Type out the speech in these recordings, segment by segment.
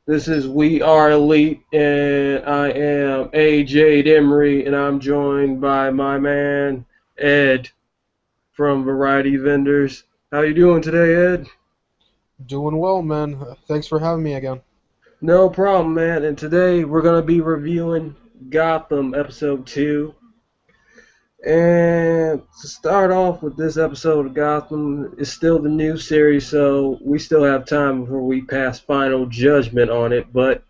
This is We Are Elite, and I am A-Jade Emery, and I'm joined by my man Ed from Variety Vendors. How you doing today, Ed? Doing well, man. Thanks for having me again. No problem, man. And today we're gonna be reviewing Gotham episode 2. And to start off with this episode of Gotham, it's still the new series, so we still have time before we pass final judgment on it. But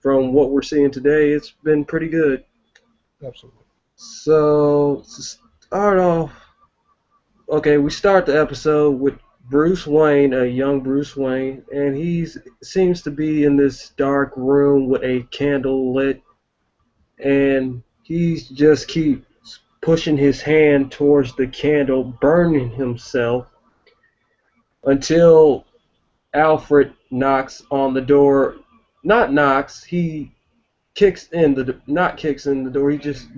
from hmm what we're seeing today, it's been pretty good. Absolutely. So to start off, okay, we start the episode with Bruce Wayne, a young Bruce Wayne, and he seems to be in this dark room with a candle lit, and he just keeps pushing his hand towards the candle, burning himself until Alfred knocks on the door. Not knocks, he kicks in the not kicks in the door. He just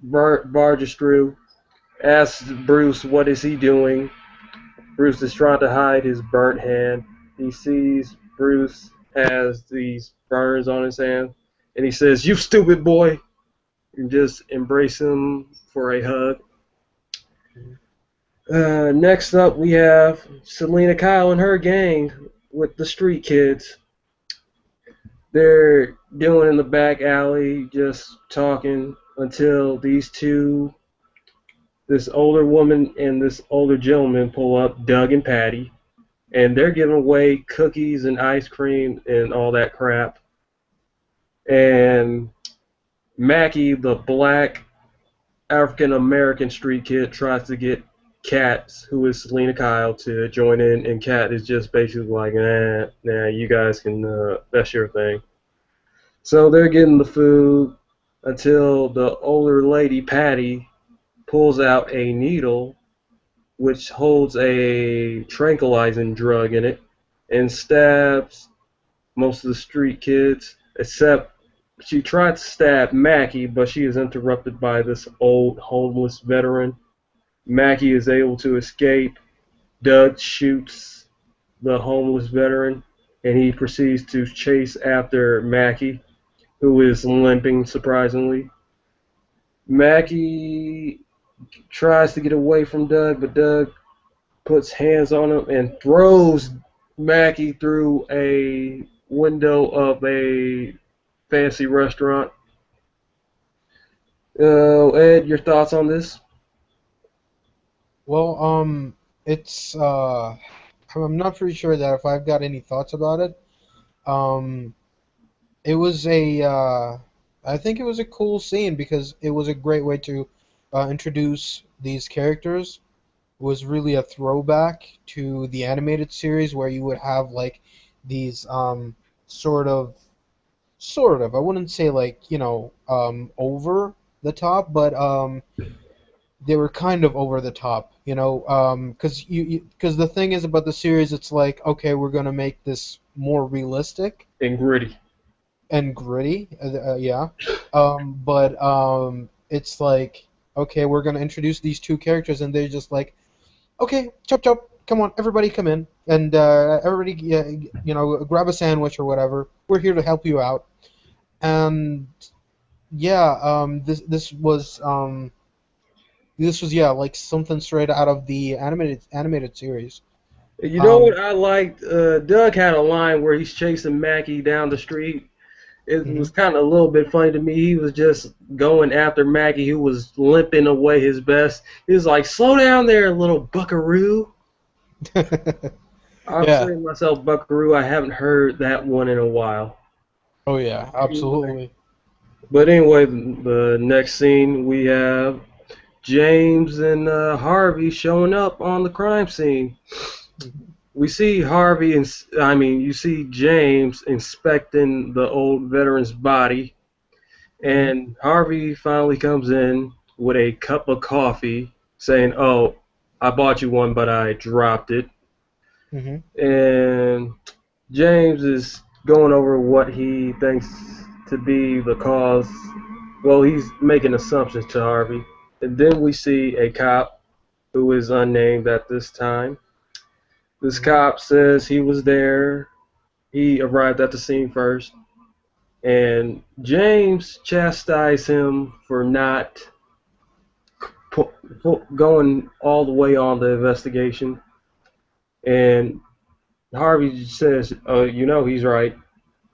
barges through, asks Bruce what is he doing. Bruce is trying to hide his burnt hand. He sees Bruce has these burns on his hand, and he says, "You stupid boy!" and just embrace him for a hug. Mhm. Next up, we have Selena Kyle and her gang with the street kids. They're doing in the back alley, just talking until these two, this older woman and this older gentleman, pull up, Doug and Patty, and they're giving away cookies and ice cream and all that crap. And Mackie, the black African American street kid, tries to get Kat, who is Selena Kyle, to join in, and Kat is just basically like, nah, you guys can, that's your thing. So they're getting the food until the older lady, Patty, pulls out a needle which holds a tranquilizing drug in it and stabs most of the street kids, except she tried to stab Mackie, but she is interrupted by this old homeless veteran. Mackie is able to escape. Doug shoots the homeless veteran, and he proceeds to chase after Mackie, who is limping surprisingly. Mackie tries to get away from Doug, but Doug puts hands on him and throws Mackie through a window of a fancy restaurant. Ed, your thoughts on this? Well, it's I'm not pretty sure that if I've got any thoughts about it. Um, it was I think it was a cool scene because it was a great way to introduce these characters. It was really a throwback to the animated series where you would have like these sort of I wouldn't say like, over the top, but they were kind of over the top, because because the thing is about the series, it's like, okay, we're gonna make this more realistic And gritty. and gritty, yeah, but it's like, okay, we're gonna introduce these two characters, and they're just like, okay, chop chop, come on, everybody come in, and everybody, grab a sandwich or whatever. We're here to help you out, and yeah, this was yeah, like something straight out of the animated series. You know Um, what I liked? Doug had a line where he's chasing Mackie down the street. It was mhm. kind of a little bit funny to me. He was just going after Mackie, who was limping away his best. He was like, "Slow down there, little buckaroo." I'm Yeah. saying to myself, buckaroo. I haven't heard that one in a while. Oh yeah, absolutely. But anyway, the next scene we have James and Harvey showing up on the crime scene. Mhm. We see Harvey, and I mean, you see James inspecting the old veteran's body, Mhm. and Harvey finally comes in with a cup of coffee, saying, "Oh, I bought you one, but I dropped it." Mhm. And James is going over what he thinks to be the cause. Well, he's making assumptions to Harvey. And then we see a cop who is unnamed at this time. This Mhm. cop says he was there. he arrived at the scene first, and James chastised him for not going all the way on the investigation. And Harvey says, you know, he's right.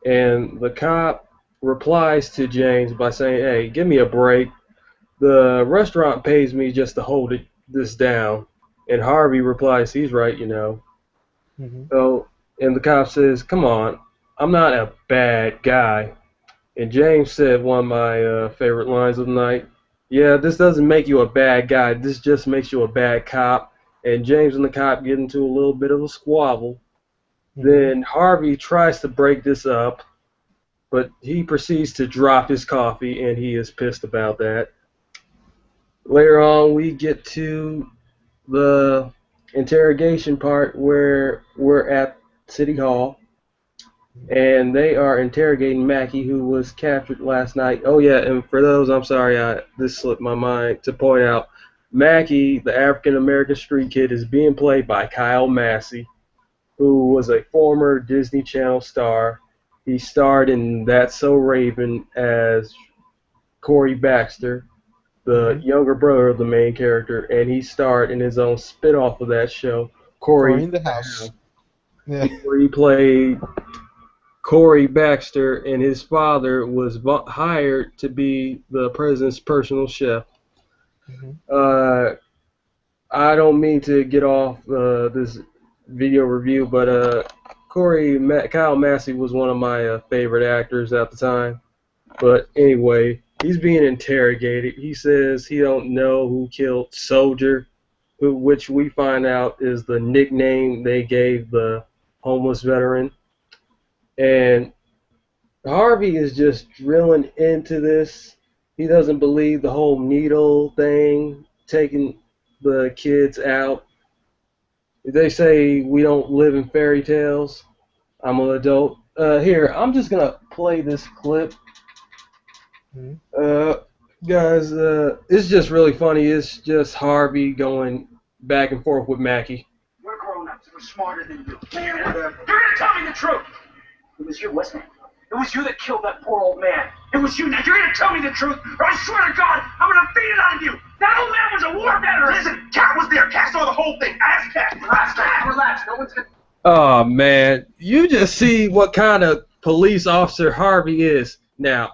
And the cop replies to James by saying, hey, give me a break. The restaurant pays me just to hold this down. And Harvey replies, he's right, you know. Hmm. So, and the cop says, come on, I'm not a bad guy. And James said one of my favorite lines of the night. Yeah, this doesn't make you a bad guy. This just makes you a bad cop. And James and the cop get into a little bit of a squabble. Hmm. Then Harvey tries to break this up, but he proceeds to drop his coffee, and he is pissed about that. Later on, we get to the interrogation part where we're at City Hall, and they are interrogating Mackie, who was captured last night. Oh yeah, and for those, I'm sorry, this slipped my mind to point out, Mackie, the African American street kid, is being played by Kyle Massey, who was a former Disney Channel star. He starred in That's So Raven as Corey Baxter, the Hmm. younger brother of the main character, and he starred in his own spin-off of that show, Corey Corey, in the house. Yeah. where he played Corey Baxter, and his father was hired to be the president's personal chef. Hmm. Uh, I don't mean to get off this video review, but Kyle Massey was one of my favorite actors at the time. But anyway, he's being interrogated. He says he don't know who killed Soldier, which we find out is the nickname they gave the homeless veteran. And Harvey is just drilling into this. He doesn't believe the whole needle thing, taking the kids out. They say we don't live in fairy tales. I'm an adult. Here, I'm just gonna play this clip. Hmm. Uh, guys, it's just really funny. It's just Harvey going back and forth with Mackie. We're grown-ups. We're smarter than you. You're gonna tell me the truth. It was you, wasn't it? It was you that killed that poor old man. It was you. Now you're gonna tell me the truth, or I swear to God, I'm gonna beat it out of you. That old man was a war veteran. Listen, Cat was there. Cat saw the whole thing. Ask Cat. Relax, Cat. Relax. No one's gonna. Oh man, you just see what kind of police officer Harvey is. Now,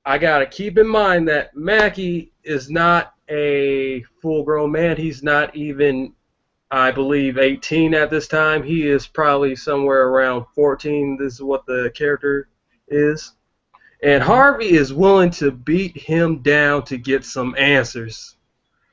I gotta keep in mind that Mackie is not a full-grown man. He's not even, I believe, 18 at this time. He is probably somewhere around 14. This is what the character is. And Hmm. Harvey is willing to beat him down to get some answers.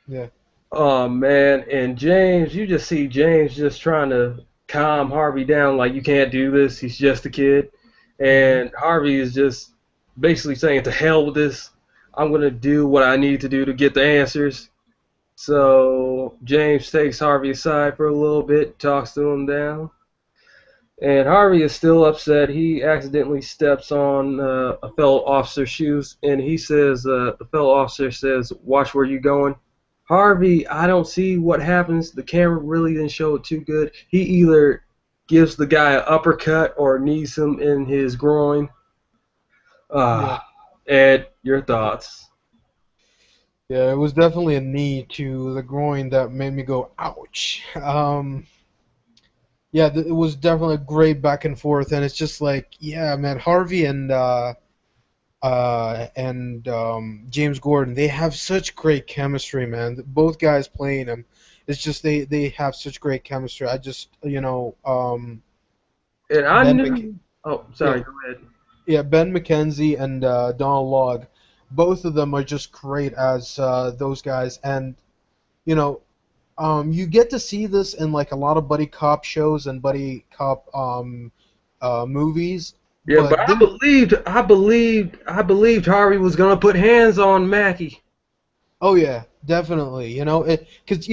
Yeah. Oh man, and James, you just see James just trying to calm Harvey down like you can't do this, he's just a kid. Hmm. And Harvey is just basically saying to hell with this. I'm gonna do what I need to do to get the answers. So James takes Harvey aside for a little bit, talks to him down. And Harvey is still upset. He accidentally steps on a fellow officer's shoes, and he says, the fellow officer says, "Watch where you're going." Harvey, I don't see what happens. The camera really didn't show it too good. He either gives the guy an uppercut or knees him in his groin. Yeah. Ed, your thoughts? Yeah, it was definitely a knee to the groin that made me go, ouch. Yeah, it was definitely a great back and forth, and it's just like, yeah, man, Harvey and James Gordon, they have such great chemistry, man. Both guys playing them, it's just they have such great chemistry. I just, And I Ben Mc, knew. Oh, yeah, sorry. Go ahead. yeah, Ben McKenzie and Donald Logg, both of them are just great as those guys, and you know, you get to see this in like a lot of buddy cop shows and buddy cop movies, Yeah, but but then, I believed Harvey was gonna put hands on Mackie. oh yeah, definitely, because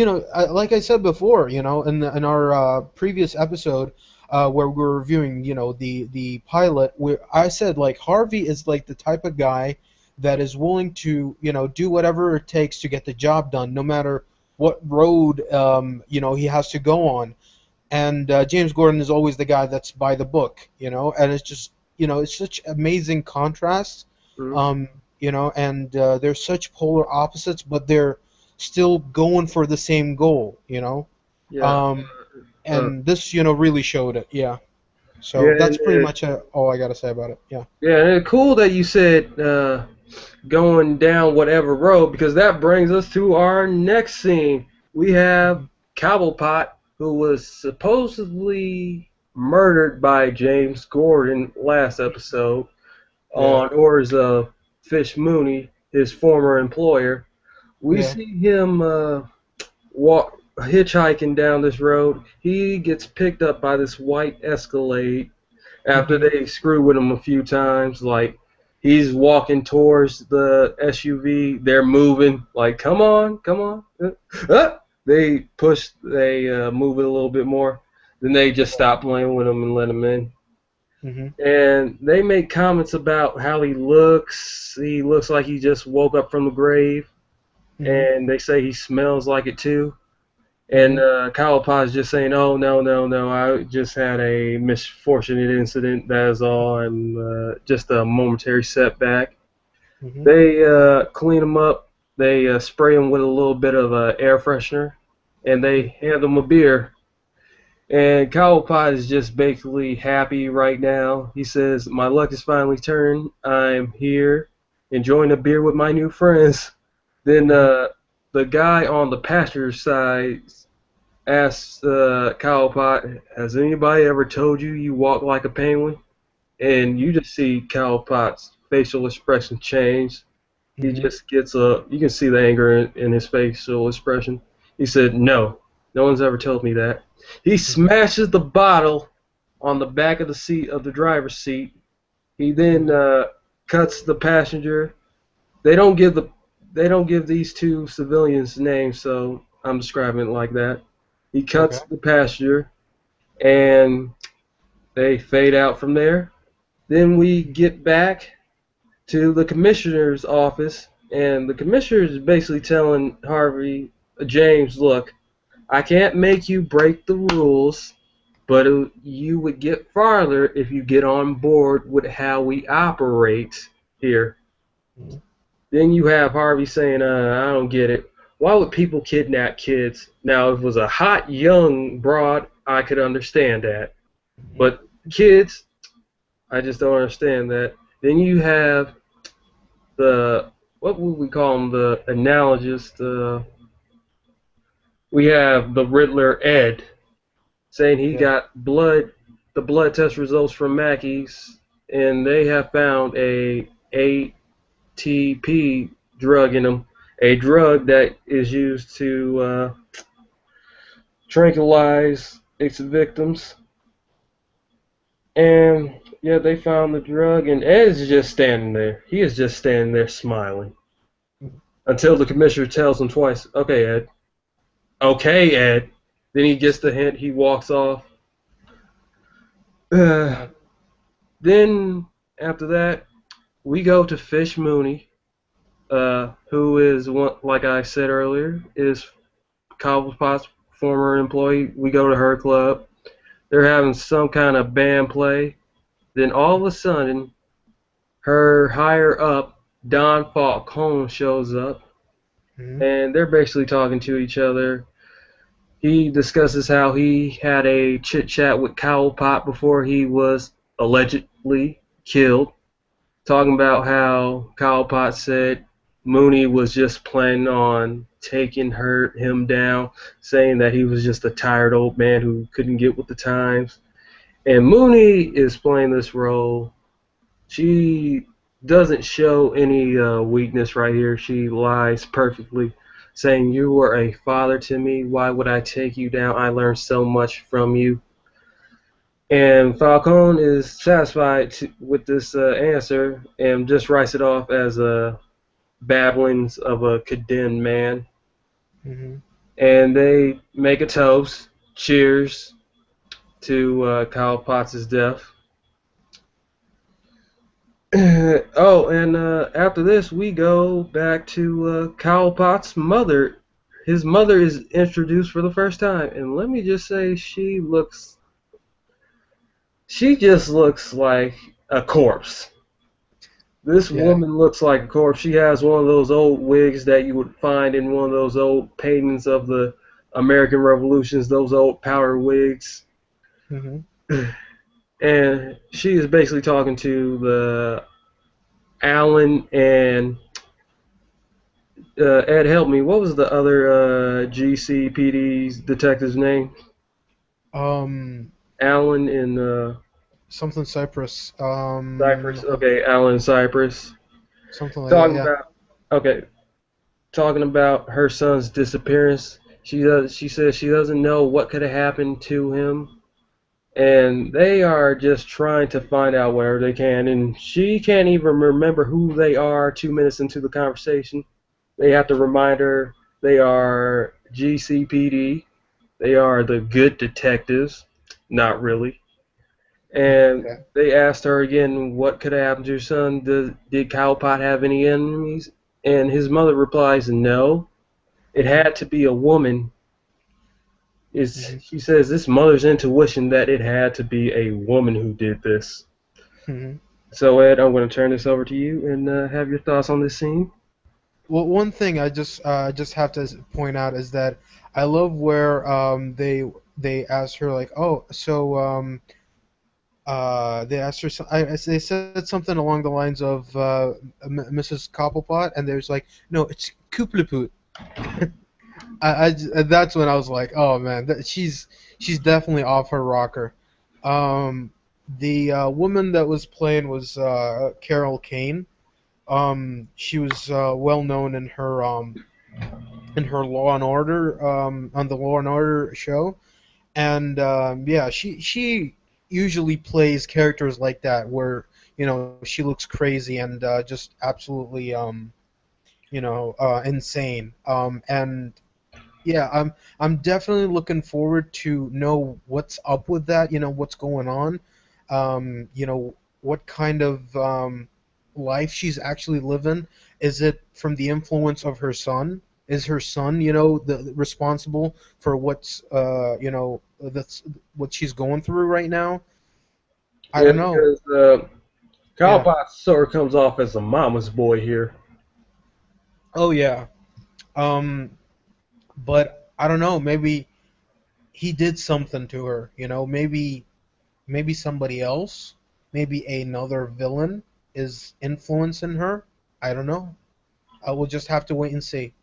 like I said before, in our previous episode, where we were reviewing, the pilot, where I said like Harvey is like the type of guy that is willing to, do whatever it takes to get the job done, no matter what road he has to go on. and James Gordon is always the guy that's by the book, and it's just, it's such amazing contrast, Mhm. and they're such polar opposites, but they're still going for the same goal. Yeah. Um, Uh, and this, really showed it, yeah. yeah. So that's pretty much all I gotta say about it, yeah. Yeah. And it's cool that you said going down whatever road, because that brings us to our next scene. We have Mhm. Cobblepot, who was supposedly murdered by James Gordon last episode Yeah, on orders of Fish Mooney, his former employer. We yeah. see him walk hitchhiking down this road. He gets picked up by this white Escalade after Hmm. they screw with him a few times. Like, he's walking towards the SUV, they're moving. Like, come on, come on. They move it a little bit more. Then they just stop playing with him and let him in. Hmm. And they make comments about how he looks. He looks like he just woke up from the grave. Hmm. And they say he smells like it too. And Hmm. Kyle is just saying, "Oh no, no, no! I just had a misfortunate incident. That is all. I'm just a momentary setback." Hmm. They clean him up. They spray him with a little bit of air freshener, and they hand him a beer. And Kyle is just basically happy right now. He says, "My luck has finally turned. I'm here, enjoying a beer with my new friends." Then Hmm. the guy on the passenger side asks Cowpot, "Has anybody ever told you you walk like a penguin?" And you just see Cowpot's facial expression change. He Hmm. just gets you can see the anger in his facial expression. He said, "No, no one's ever told me that." He smashes the bottle on the back of the seat of the driver's seat. He then Hmm. cuts the passenger. They don't give the they don't give these two civilians names, so I'm describing it like that. He Okay. cuts the passenger, and they fade out from there. Then we get back to the commissioner's office, and the commissioner is basically telling Harvey, James, look, I can't make you break the rules, but you would get farther if you get on board with how we operate here. Hmm. Then you have Harvey saying, I don't get it. Why would people kidnap kids? Now, if it was a hot young broad, I could understand that. Hmm. But kids, I just don't understand that. Then you have the, what would we call them, the analogist. We have the Riddler Ed saying he Yeah. got the blood test results from Mackey's, and they have found a ATP drug in him, a drug that is used to tranquilize its victims. And yeah, they found the drug, and Ed is just standing there. He is just standing there smiling until the commissioner tells him twice, "Okay, Ed. Okay, Ed." Then he gets the hint. He walks off. Uh, Then after that, we go to Fish Mooney, who is one, like I said earlier, is Cobblepot's former employee. We go to her club. They're having some kind of band play. Then all of a sudden, her higher up, Don Falcone, shows up, hmm. and they're basically talking to each other. He discusses how he had a chit chat with Cowlepot before he was allegedly killed, talking about how Cowlepot said Mooney was just planning on taking him down, saying that he was just a tired old man who couldn't get with the times. And Mooney is playing this role. She doesn't show any weakness right here. She lies perfectly, saying, "You were a father to me. Why would I take you down? I learned so much from you." And Falcone is satisfied with this answer and just writes it off as babblings of a condemned man. Hmm. And they make a toast. Cheers to Kyle Potts' death. Oh, and after this, we go back to Kyle Potts' mother, his mother is introduced for the first time, and let me just say, she just looks like a corpse. This Yeah. woman looks like a corpse. She has one of those old wigs that you would find in one of those old paintings of the American Revolutions, those old powder wigs. Hmm. And she is basically talking to the Alan and Ed. Help me. What was the other GCPD's detective's name? Um, Alan and something Cypress. Cypress. Okay, Alan and Cypress. Something like that. Talking Yeah. about okay, talking about her son's disappearance. She says she doesn't know what could have happened to him, and they are just trying to find out whatever they can. And she can't even remember who they are 2 minutes into the conversation. They have to remind her they are GCPD. They are the good detectives. Not really. And Yeah. they asked her again, what could have happened to your son? Did Cowpot have any enemies? And his mother replies, no. It Hmm. had to be a woman. Is Hmm. She says this mother's intuition that it had to be a woman who did this. Hmm. So Ed, I'm going to turn this over to you and have your thoughts on this scene. Well, one thing I just have to point out is that I love where they asked her like, oh, so they asked her they said something along the lines of Mrs. Cobblepot, and there's like, no, it's Koopleput. That's when I was like, oh man, she's definitely off her rocker. Um, the woman that was playing was Carol Kane. She was well known in her Law and Order on the Law and Order show, and yeah, she usually plays characters like that where she looks crazy and just absolutely insane. And yeah, I'm definitely looking forward to know what's up with that. What's going on. What kind of life she's actually living. Is it from the influence of her son? Is her son, responsible for that's what she's going through right now? I Yeah, don't know. because Yeah. Cowpot sort of comes off as a mama's boy here. Oh yeah. Um, but I don't know. Maybe he did something to her. Maybe somebody else, maybe another villain is influencing her. I don't know. I will just have to wait and see.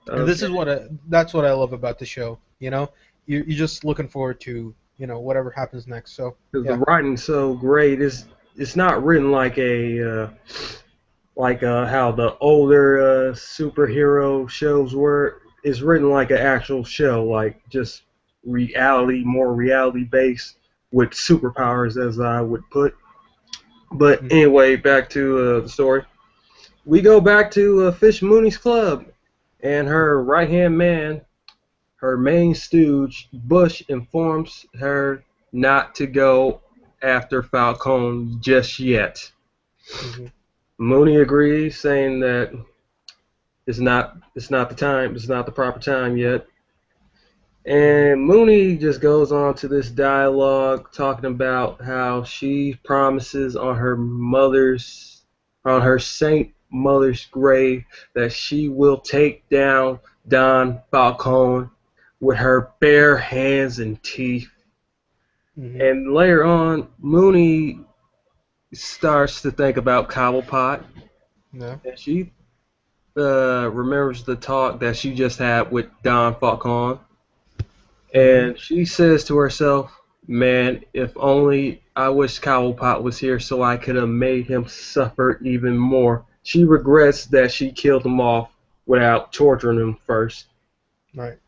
And this Okay. is that's what I love about the show. You're just looking forward to whatever happens next. So Because the yeah. writing's so great. It's not written like how the older superhero shows were. It's written like an actual show, like just reality, more reality based with superpowers, as I would put. But Hmm. anyway, back to the story. We go back to Fish Mooney's club, and her right hand man, her main stooge, Bush, informs her not to go after Falcone just yet. Hmm. Mooney agrees, saying that it's not the time, it's not the proper time yet. Hmm. And Mooney just goes on to this dialogue talking about how she promises on her saint mother's grave that she will take down Don Falcone with her bare hands and teeth. Hmm. And later on, Mooney starts to think about Cobblepot, Yeah. and she remembers the talk that she just had with Don Falcone. Hmm. And she says to herself, man, if only I wish Cobblepot was here so I could have made him suffer even more. She regrets that she killed him off without torturing him first. Right.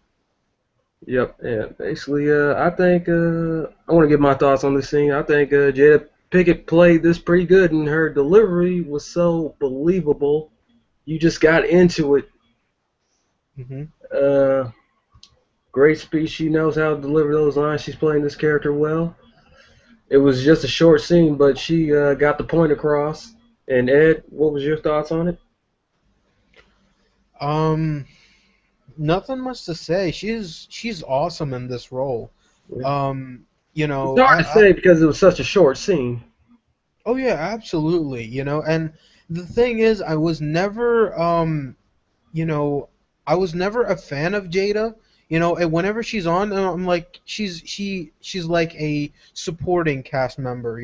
Yep, and basically, I think I want to give my thoughts on this scene. I think Jada Pickett played this pretty good, and her delivery was so believable. You just got into it. Hmm. Uh, Great speech. She knows how to deliver those lines. She's playing this character well. It was just a short scene, but she got the point across. And Ed, what was your thoughts on it? Um. nothing much to say. She's awesome in this role. Yeah. Um, It's hard to say because it was such a short scene. oh yeah, absolutely. And the thing is, you know, I was never a fan of Jada. And whenever she's on, I'm like, she's like a supporting cast member.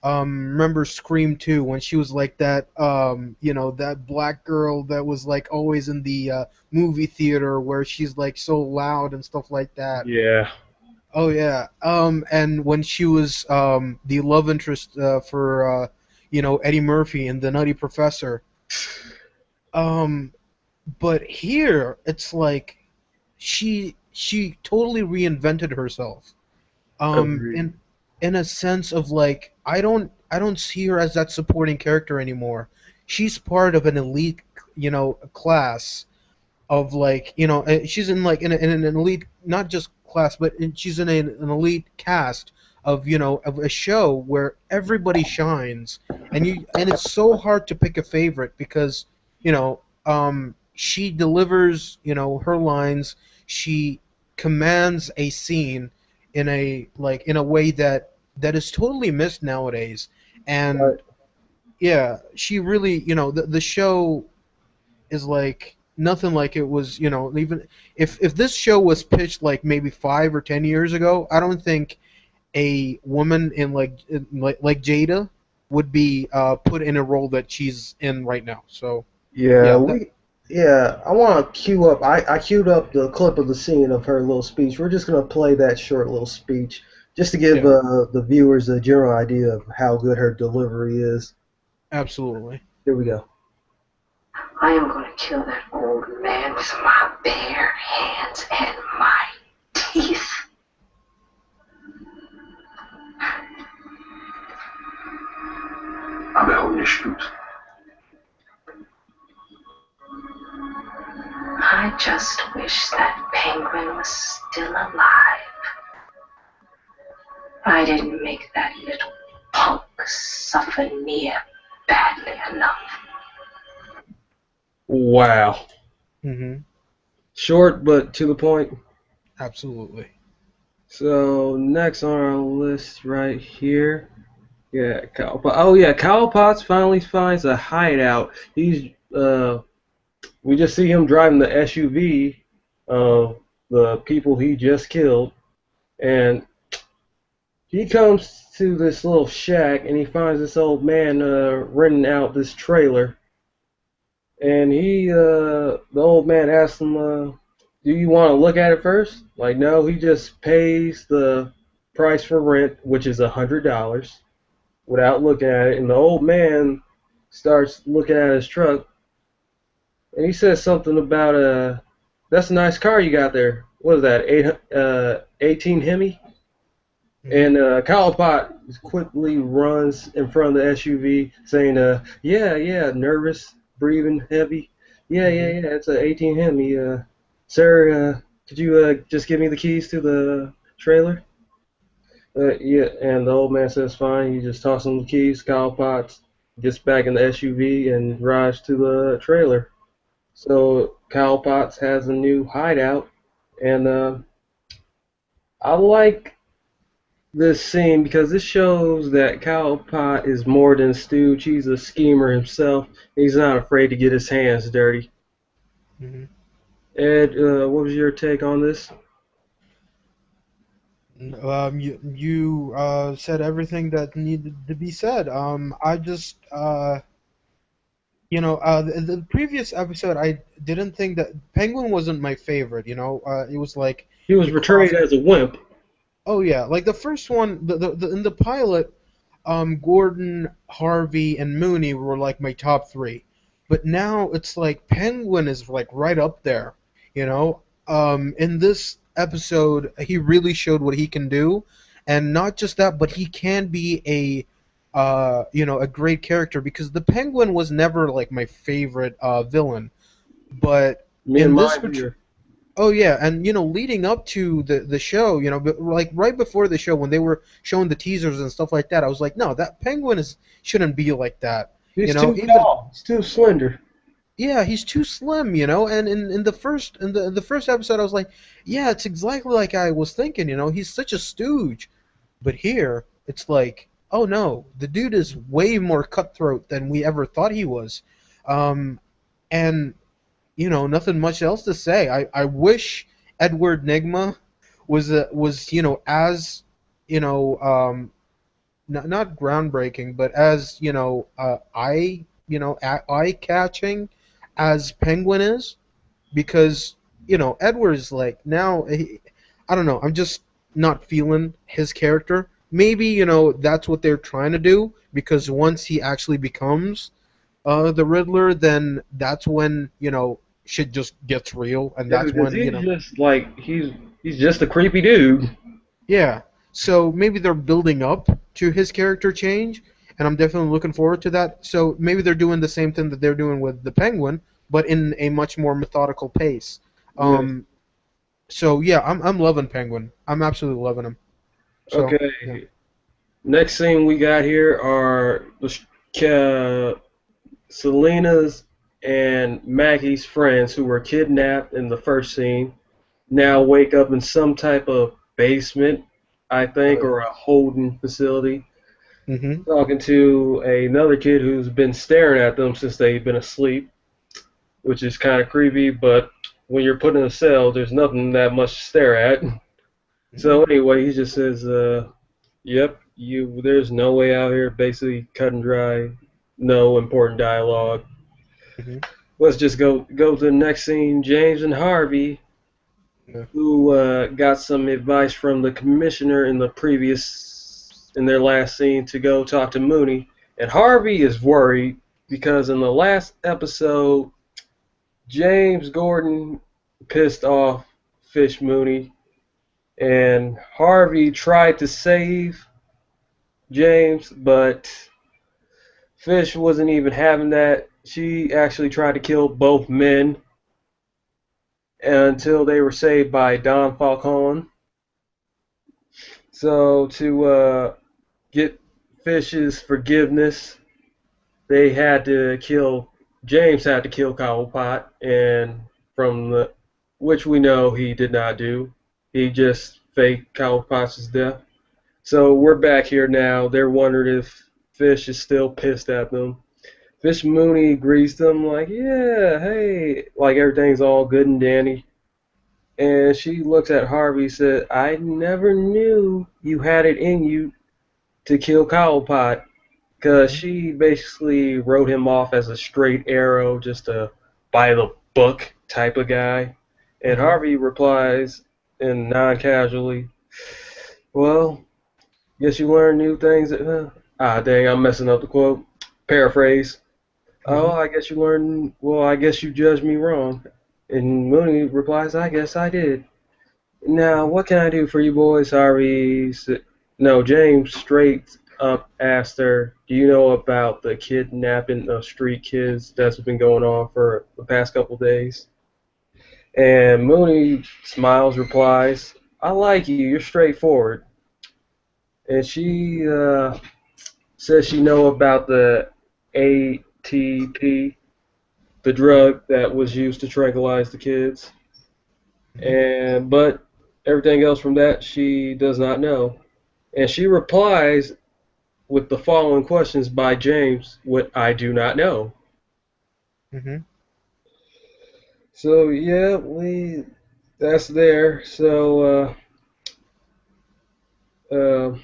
Remember Scream 2 when she was like that, that black girl that was like always in the movie theater where she's like so loud and stuff like that. Yeah. Oh yeah. And when she was the love interest for Eddie Murphy in The Nutty Professor. Um, but here it's like she totally reinvented herself. Agreed. In a sense of like I don't see her as that supporting character anymore. She's part of an elite, class of like she's in like in an elite, not just class, but she's in an elite cast of of a show where everybody shines, and it's so hard to pick a favorite because she delivers her lines. She commands a scene in a way that is totally missed nowadays. Right. And yeah, she really, the show is like nothing like it was. Even if this show was pitched like maybe 5 or 10 years ago, I don't think a woman like Jada would be put in a role that she's in right now. So Yeah, yeah, yeah, I want to cue up. I queued up the clip of the scene of her little speech. We're just gonna play that short little speech just to give yeah, the viewers a general idea of how good her delivery is. absolutely. Here we go. I am going to kill that old man with my bare hands and my teeth. Aber auch nicht gut. I just wish that penguin was still alive. I didn't make that little punk suffer near badly enough. Wow. Hmm. Short but to the point. Absolutely. So next on our list right here, yeah, oh yeah, Kyle Potts finally finds a hideout. We just see him driving the SUV of the people he just killed, and he comes to this little shack and he finds this old man renting out this trailer. And the old man asks him, do you want to look at it first? Like, no, he just pays the price for rent, which is $100, without looking at it. And the old man starts looking at his truck, and he says something about, that's a nice car you got there. What is that, 18 Hemi? Hmm. And Kyle Pot quickly runs in front of the SUV saying, yeah, nervous, breathing heavy. Hmm. Yeah, it's an 18 Hemi. Sir, could you just give me the keys to the trailer? Yeah, and the old man says fine. He just tosses him the keys. Kyle Potts gets back in the SUV and drives to the trailer. So Kyle Potts has a new hideout, and I like this scene because this shows that Kyle Pot is more than a stooge. He's a schemer himself. He's not afraid to get his hands dirty. Hmm. Ed, what was your take on this? You said everything that needed to be said. I just the previous episode, I didn't think that Penguin wasn't my favorite. It was like He was a portrayed cross. as a wimp. Oh yeah, like the first one, in the pilot, Gordon, Harvey, and Mooney were like my top three, but now it's like Penguin is like right up there. In this episode, he really showed what he can do, and not just that, but he can be a great character because the Penguin was never like my favorite villain, but Me and in this mine here. Oh yeah, and leading up to the show, but like right before the show when they were showing the teasers and stuff like that, I was like, no, that penguin is shouldn't be like that. He's too Even tall. He's too slender. yeah, he's too slim, And in the first episode, I was like, yeah, it's exactly like I was thinking, He's such a stooge. But here, it's like, oh no, the dude is way more cutthroat than we ever thought he was. Um, and nothing much else to say. I wish Edward Nigma was as you know not groundbreaking, but as eye catching as Penguin is, because Edward is like now I don't know. I'm just not feeling his character. Maybe that's what they're trying to do, because once he actually becomes the Riddler, then that's when shit just gets real, and Yeah, that's because when he's just like he's just a creepy dude. yeah. So maybe they're building up to his character change, and I'm definitely looking forward to that. So maybe they're doing the same thing that they're doing with the Penguin, but in a much more methodical pace. Yeah. Um, so yeah, I'm loving Penguin. I'm absolutely loving him. So yeah. Okay. Next scene we got here are Selena's and Maggie's friends who were kidnapped in the first scene now wake up in some type of basement, I think, or a holding facility, Mhm. talking to another kid who's been staring at them since they've been asleep, which is kind of creepy, but when you're put in a cell, there's nothing that much to stare at. So anyway, he just says, "Yep, there's no way out here." Basically, cut and dry, no important dialogue. Mhm. Let's just go to the next scene. James and Harvey, Yeah. who got some advice from the commissioner in their last scene to go talk to Mooney, and Harvey is worried because in the last episode, James Gordon pissed off Fish Mooney, and Harvey tried to save James, but Fish wasn't even having that. She actually tried to kill both men until they were saved by Don Falcone. So to get Fish's forgiveness, they had to kill James had to kill Cobblepot, and from the which we know he did not do. He just faked Cobblepot's death. So we're back here now. They're wondering if Fish is still pissed at them. Fish Mooney greets them like, yeah, hey, like everything's all good and dandy. And she looks at Harvey and said, I never knew you had it in you to kill Cobblepot. Because Mhm. she basically wrote him off as a straight arrow, just a by the book type of guy. And Mhm. Harvey replies in non casually, well, guess you learn new things. Dang, I'm messing up the quote. Paraphrase. Oh, Mhm. I guess you learned. Well, I guess you judged me wrong. And Mooney replies, I guess I did. Now, Mhm. what can I do for you boys? Harvey. No, James straight up asked her, do you know about the kidnapping of street kids that's been going on for the past couple days? And Mooney smiles, replies, I like you. You're straightforward. And she says she know about the ATP, the drug that was used to tranquilize the kids. Mhm. And but everything else from that she does not know. And she replies with the following questions by James, what I do not know. Mhm. So yeah, we that's there. So uh,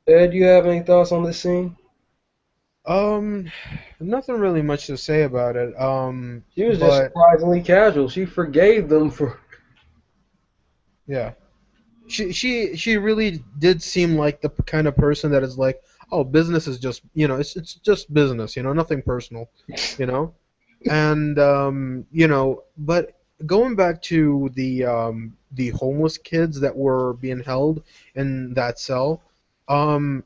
Ed, do you have any thoughts on this scene? Um, Nothing really much to say about it. She was just But surprisingly casual. She forgave them for. yeah. She really did seem like the kind of person that is like, oh, business is just, it's just business, nothing personal, you know. And but going back to the homeless kids that were being held in that cell, um,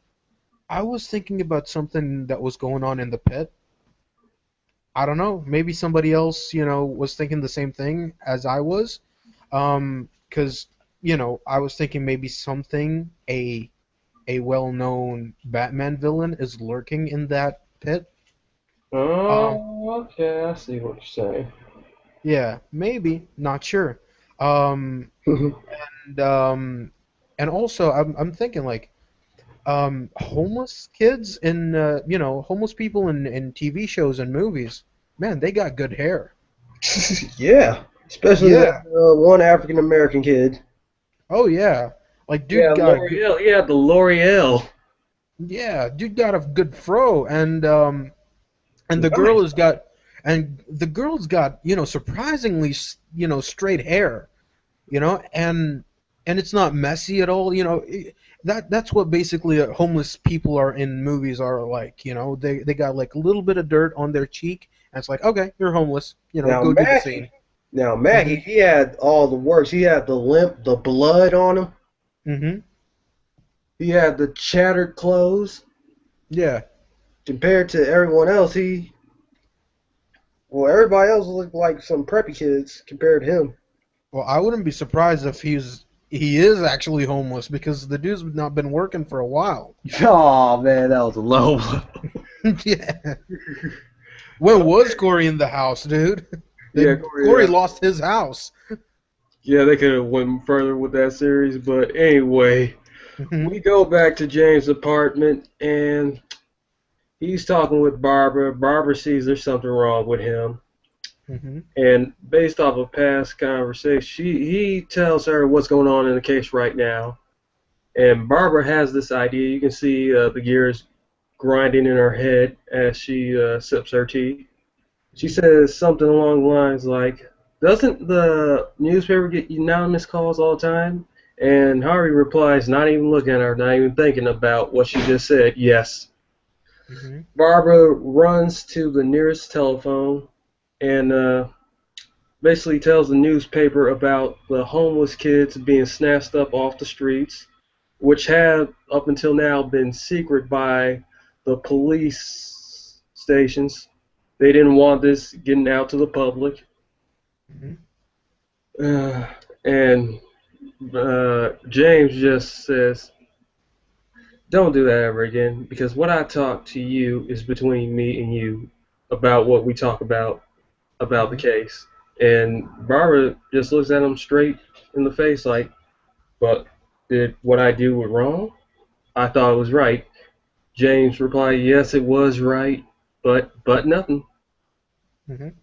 I was thinking about something that was going on in the pit. I don't know, maybe somebody else, was thinking the same thing as I was. Because I was thinking maybe something a well-known Batman villain is lurking in that pit. Um, Oh, okay, I see what you're saying. yeah, maybe, not sure. Um, and um, and also I'm thinking like homeless kids and homeless people in TV shows and movies, man, they got good hair. Yeah, especially that Yeah. one African American kid. Oh yeah. Like Yeah, dude got a good L'Oreal. Yeah, the L'Oreal. yeah, dude got a good fro and the girl Nice. has got and the girl's got, surprisingly, straight hair, and it's not messy at all, that's what basically homeless people are in movies are like, they got like a little bit of dirt on their cheek and it's like, okay, you're homeless, Now go do the Mackie. scene. Now Mackie, Mhm. he had all the works. He had the limp, the blood on him. Mhm. He had the tattered clothes. Yeah. Compared to everyone else, everybody else looked like some preppy kids compared to him. Well, I wouldn't be surprised if he is actually homeless because the dude's not been working for a while. Oh man, that was a low blow. Yeah. When was Corey in the house, dude? Yeah, Corey yeah, lost his house. yeah. They could have went further with that series, but anyway, we Mhm. go back to James' apartment, and he's talking with Barbara. Barbara sees there's something wrong with him, Mhm. and based off of past conversation, he tells her what's going on in the case right now. And Barbara has this idea. You can see the gears grinding in her head as she sips her tea. She says something along the lines like, "Doesn't the newspaper get anonymous calls all the time?" And Harvey replies, not even looking at her, not even thinking about what she just said, "Yes." Mhm. Barbara runs to the nearest telephone and basically tells the newspaper about the homeless kids being snatched up off the streets, which had up until now been secret by the police stations. They didn't want this getting out to the public. Mhm. Uh, and James just says, "Don't do that ever again, because what I talk to you is between me and you about what we talk about the Mhm. case." And Barbara just looks at him straight in the face, like, "But did what I do wrong? I thought it was right." James replied, "Yes, it was right, but nothing." Mhm.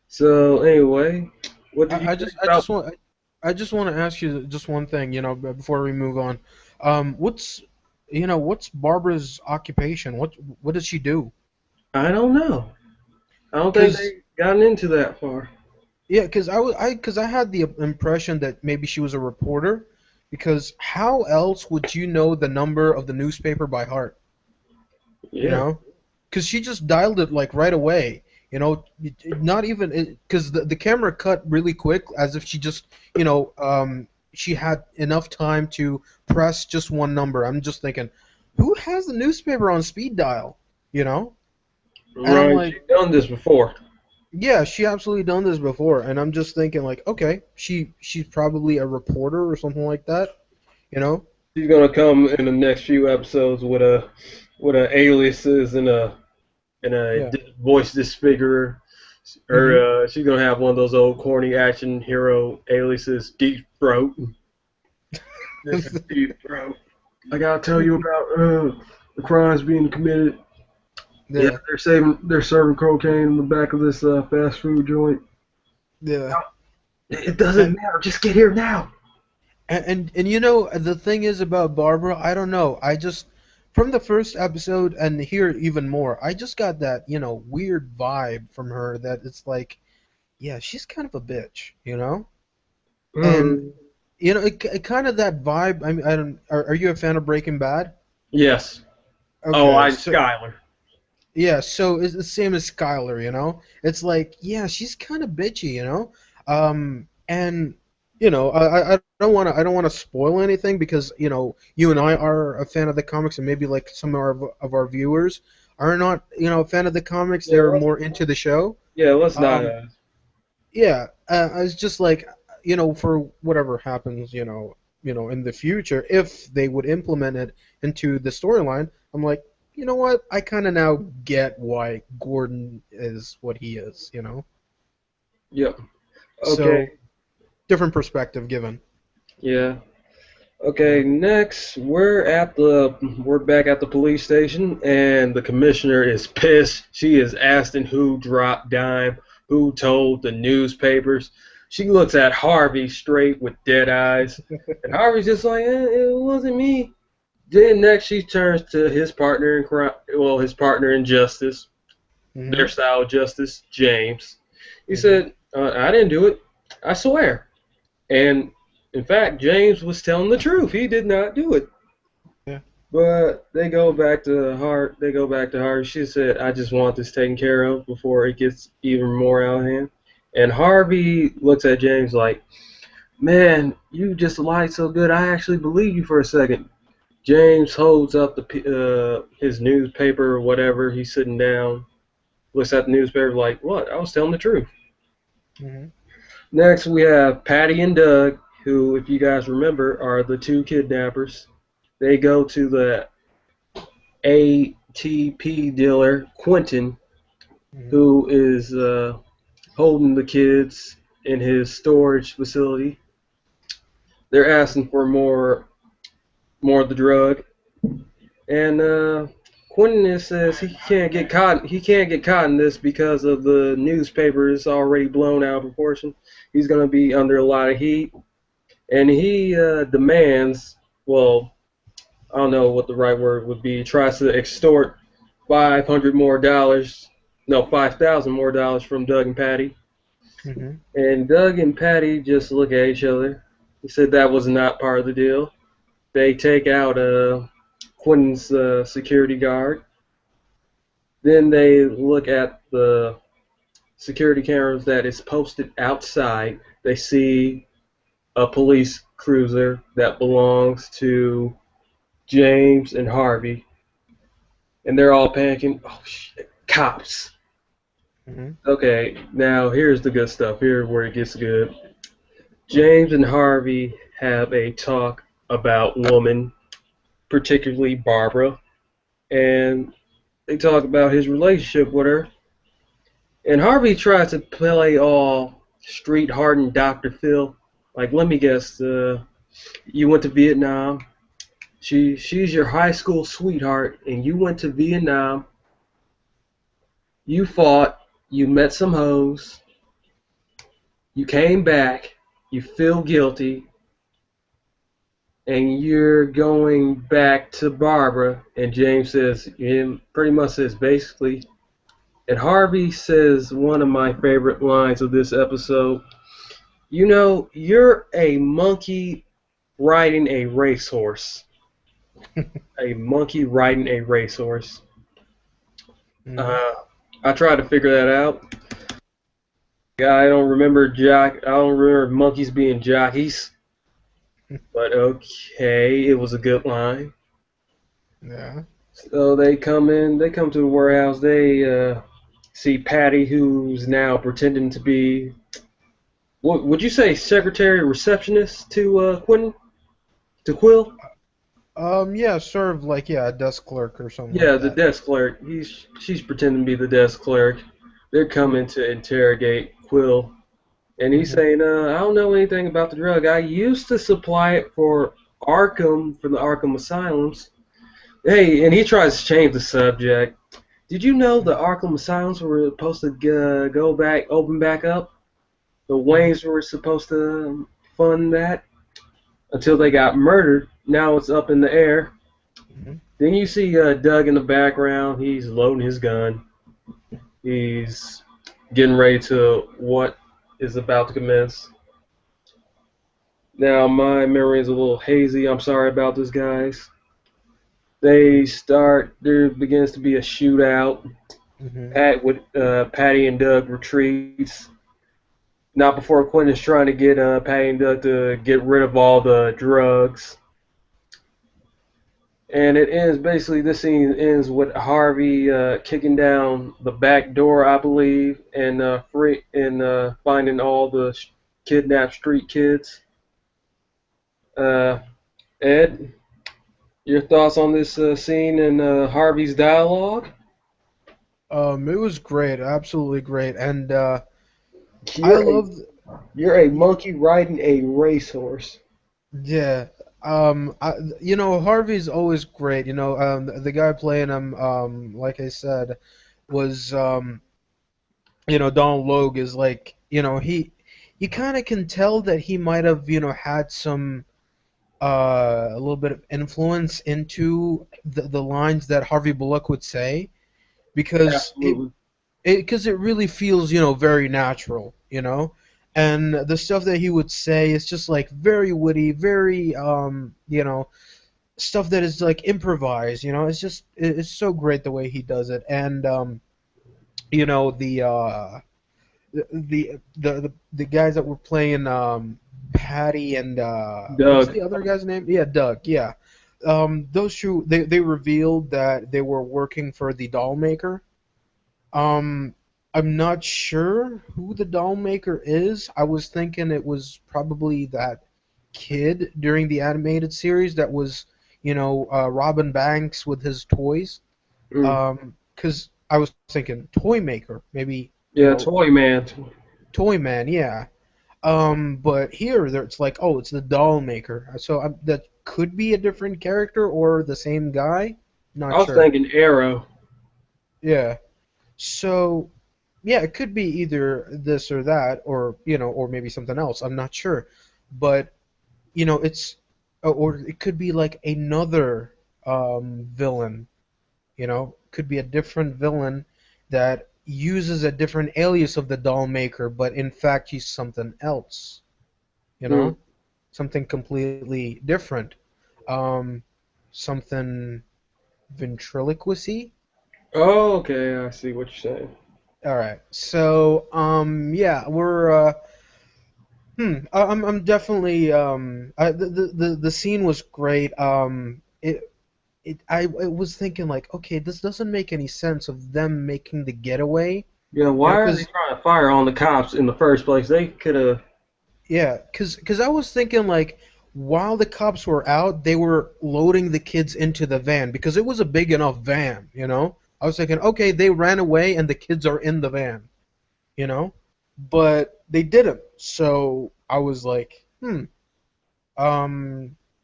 So anyway, what did you I think just I about? just want I just want to ask you just one thing, before we move on. What's Barbara's occupation? What does she do? I don't know. I don't think Cause they gotten into that far. yeah, cause I had the impression that maybe she was a reporter. Because how else would you know the number of the newspaper by heart? You Yeah. know? Because she just dialed it like right away. Not even because the camera cut really quick, as if she just she had enough time to press just one number. I'm just thinking, who has the newspaper on speed dial? You know, and I'm Right. like, She's done this before. yeah, she absolutely done this before, and I'm just thinking like, okay, she's probably a reporter or something like that. You know? She's gonna come in the next few episodes with a aliases and a Yeah. voice disfigurer. Hmm. Or she's gonna have one of those old corny action hero aliases, Deep Throat. This is Deep Throat. I gotta tell you about the crimes being committed. Yeah, Yeah. they're serving cocaine in the back of this fast food joint. Yeah. It doesn't matter. Just get here now. And the thing is about Barbara, I don't know. I just from the first episode and here even more, I just got that, weird vibe from her that it's like, yeah, she's kind of a bitch. And Mm, it kind of that vibe. I mean, I don't are you a fan of Breaking Bad? yes. Oh, Okay, I'm so Skyler. yeah, so it's the same as Skylar. It's like, yeah, she's kind of bitchy. And I don't want to spoil anything because you and I are a fan of the comics, and maybe like some of our viewers are not a fan of the comics. Yeah, They're more into the show. let's not. Um, yeah, it's just like for whatever happens, in the future, if they would implement it into the storyline, I'm like. you know what? I kind of now get why Gordon is what he is, you know? Yep. Okay. So, different perspective given. Yeah. Okay, next we're back at the police station and the commissioner is pissed. She is asking who dropped dime, who told the newspapers. She looks at Harvey straight with dead eyes, and Harvey's just like, it wasn't me. Then next she turns to his partner in crime, well, his partner in justice, Hmm. their style of justice, James. He Hmm. said, I didn't do it. I swear. And in fact, James was telling the truth. He did not do it. Yeah. But they go back to Hart. They go back to Harvey. She said, "I just want this taken care of before it gets even more out of hand." And Harvey looks at James like, "Man, you just lied so good. I actually believe you for a second." James holds up his newspaper or whatever. He's sitting down, looks at the newspaper like, "What? I was telling the truth." Hmm. Next, we have Patty and Doug, who, if you guys remember, are the two kidnappers. They go to the ATP dealer, Quentin, Hmm. who is holding the kids in his storage facility. They're asking for more of the drug, and Quentin says he can't get caught. He can't get caught in this because of the newspaper is already blown out of proportion. He's going to be under a lot of heat, and he demands. Well, I don't know what the right word would be. He tries to extort $500 more. No, $5,000 more from Doug and Patty. Hmm. And Doug and Patty just look at each other. He said that was not part of the deal. They take out Quentin's security guard. Then they look at the security cameras that is posted outside. They see a police cruiser that belongs to James and Harvey, and they're all panicking. Oh shit, cops! Hmm. Okay, now here's the good stuff. Here's where it gets good. James and Harvey have a talk about woman, particularly Barbara, and they talk about his relationship with her. And Harvey tries to play all street hardened Dr. Phil. Like, let me guess, you went to Vietnam. She's your high school sweetheart, and you went to Vietnam. You fought. You met some hoes. You came back. You feel guilty, and you're going back to Barbara. And James says, and pretty much says basically, and Harvey says one of my favorite lines of this episode. You know, you're a monkey riding a racehorse. A monkey riding a racehorse. Hmm. Uh, I tried to figure that out. I don't remember I don't remember monkeys being jockeys, but okay, it was a good line. Yeah. So they come in, they come to the warehouse, they see Patty, who's now pretending to be, what would you say, secretary or receptionist to Quentin, to Quill? Yeah, sort of like, yeah, a desk clerk or something Yeah, like the that. desk clerk. She's pretending to be the desk clerk. They're coming to interrogate Quill, and he's Hmm. saying, "I don't know anything about the drug. I used to supply it for the Arkham Asylums." Hey, and he tries to change the subject. Did you know the Arkham Asylums were supposed to open back up? The Hmm. Waynes were supposed to fund that until they got murdered. Now it's up in the air. Hmm. Then you see Doug in the background. He's loading his gun. He's getting ready to what is about to commence. Now my memory is a little hazy. I'm sorry about this, guys. There begins to be a shootout. Hmm. Patty and Doug retreats. Not before Quentin is trying to get Patty and Doug to get rid of all the drugs. And it ends basically. This scene ends with Harvey kicking down the back door, I believe, and finding all the kidnapped street kids. Uh, Ed, Your thoughts on this scene and Harvey's dialogue? It was great, absolutely great, and I You're a loved. you're a monkey riding a racehorse. Yeah. Harvey's always great. The guy playing him, like I said, was, Donald Logue is like, you kind of can tell that he might have, had some, a little bit of influence into the lines that Harvey Bullock would say because Absolutely. it really feels very natural, and the stuff that he would say is just like very witty, very stuff that is like improvised. It's so great the way he does it. And you know the guys that were playing Patty and what's Doug. the other guy's name? Yeah, Doug. Yeah. Those two, they revealed that they were working for the doll maker. um, I'm not sure who the doll maker is. I was thinking it was probably that kid during the animated series that was, Robin Banks with his toys. Mm. 'Cause I was thinking toy maker, maybe, Yeah, Toy Man. toy man, yeah. But here it's like, oh, it's the doll maker. So that could be a different character or the same guy. I Not was sure. thinking Arrow. Yeah. So yeah, it could be either this or that, or or maybe something else. I'm not sure, but it's or it could be like another villain. Could be a different villain that uses a different alias of the doll maker, but in fact he's something else. You Mm. know, something completely different. Um, something ventriloquisy. Oh, okay, I see what you're saying. All right. So, yeah, we're I'm definitely the scene was great. I was thinking like, okay, this doesn't make any sense of them making the getaway, Yeah, why are they 'cause trying to fire on the cops in the first place? They could have. yeah, 'cause I was thinking like while the cops were out, they were loading the kids into the van because it was a big enough van. I was thinking, okay, they ran away and the kids are in the van, you know, but they didn't. So I was like,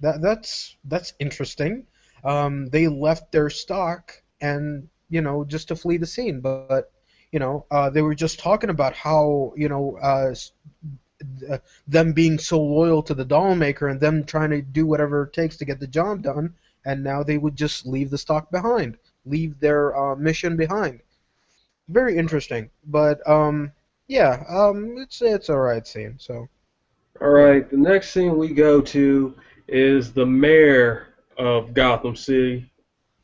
that's interesting. They left their stock and just to flee the scene, but they were just talking about how them being so loyal to the doll maker and them trying to do whatever it takes to get the job done, and now they would just leave the stock behind, leave their mission behind. Very interesting, but yeah, it's a right scene. So All yeah. right, the next scene we go to is the mayor of Gotham City,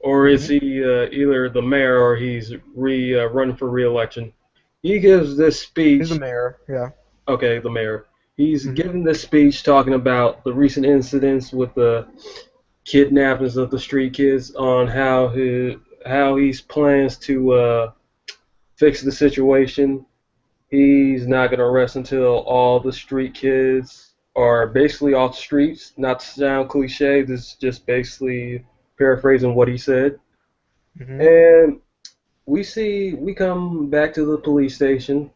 or is Hmm. he either the mayor or he's running for re-election? He gives this He's the speech. mayor. Yeah. Okay, the mayor. He's Hmm. giving this speech talking about the recent incidents with the kidnappings of the street kids, on how he plans to fix the situation. He's not going to rest until all the street kids are basically off the streets. Not to sound cliche, this is just basically paraphrasing what he said. Hmm. And we come back to the police station,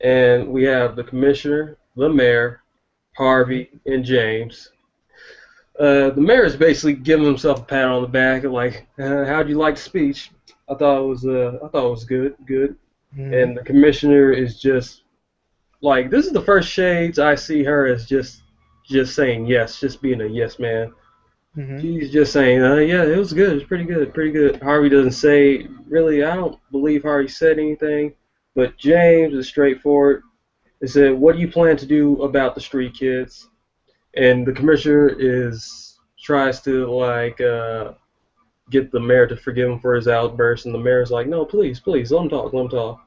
and we have the commissioner, the mayor, Hmm. Harvey, and James. The mayor is basically giving himself a pat on the back, like, "How'd you like the speech? I thought it was good, good." Hmm. And the commissioner is just like, this is the first shades I see her as just saying yes, just being a yes man. Hmm. She's just saying, yeah, it was good, it's pretty good, pretty good. Harvey doesn't say really. I don't believe Harvey said anything, but James is straightforward. He said, "What do you plan to do about the street kids?" And the commissioner is tries to like get the mayor to forgive him for his outburst, and the mayor's like, "No, please, please, let him talk, let him talk."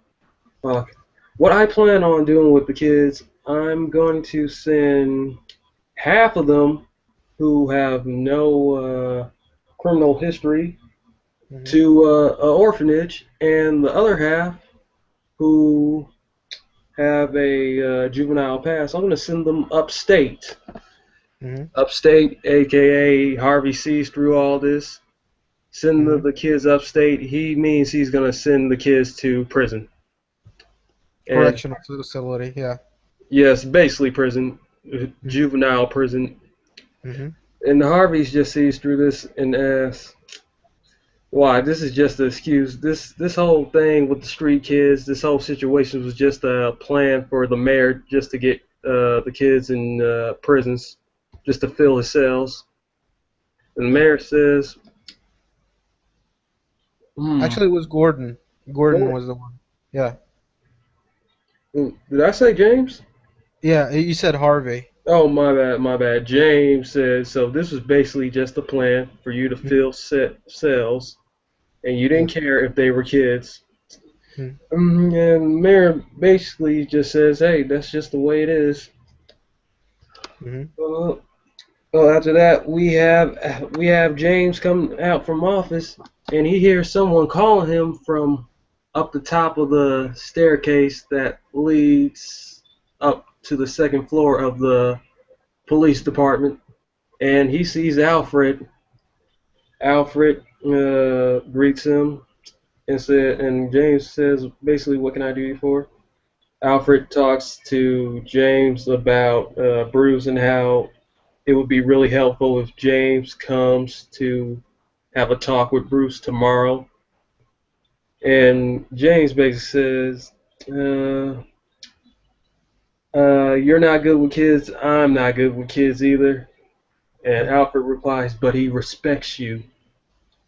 Fuck. What I plan on doing with the kids, I'm going to send half of them who have no criminal history Hmm. to an orphanage, and the other half who have a juvenile past, I'm going to send them upstate. Mhm. Upstate, aka Harvey, sees through all this. Send Mhm. the kids upstate. He means he's gonna send the kids to prison. And Correctional facility. Yeah. yes, basically prison, Mhm. juvenile prison. Mhm. And Harvey just sees through this and asks, "Why? This is just an excuse. This whole thing with the street kids, this whole situation was just a plan for the mayor just to get the kids in prisons, just to fill his cells." And the mayor says, "Hmm, Actually, it was Gordon. Gordon Gordon, was the one. Yeah. did I say James? Yeah. You said Harvey. Oh, my bad, my bad. James says, so this was basically just a plan for you to Mhm. fill cells, and you Yeah. didn't care if they were kids." Mhm. And Mayor basically just says, "Hey, that's just the way it is." Mhm. Uh, well, after that, we have James come out from office, and he hears someone calling him from up the top of the staircase that leads up to the second floor of the police department, and he sees Alfred. Alfred greets him and James says, basically, "What can I do you for?" Alfred talks to James about Bruce and how it would be really helpful if James comes to have a talk with Bruce tomorrow. And James basically says, "You're not good with kids. I'm not good with kids either." And Mhm. Alfred replies, "But he respects you.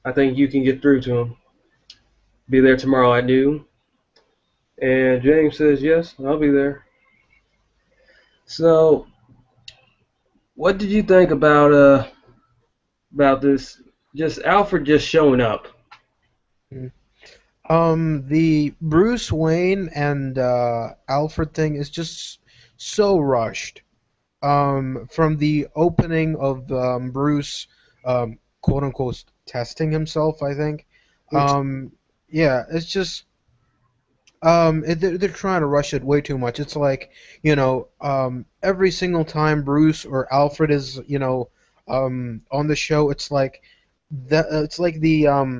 I think you can get through to him. Be there tomorrow at noon." And James says, "Yes, I'll be there." So, what did you think about this? Just Alfred just showing up. Mhm. The Bruce Wayne and Alfred thing is just so rushed. From the opening of Bruce, quote unquote, testing himself, I think. Um, yeah, it's just they're trying to rush it way too much. It's like, every single time Bruce or Alfred is, on the show, it's like the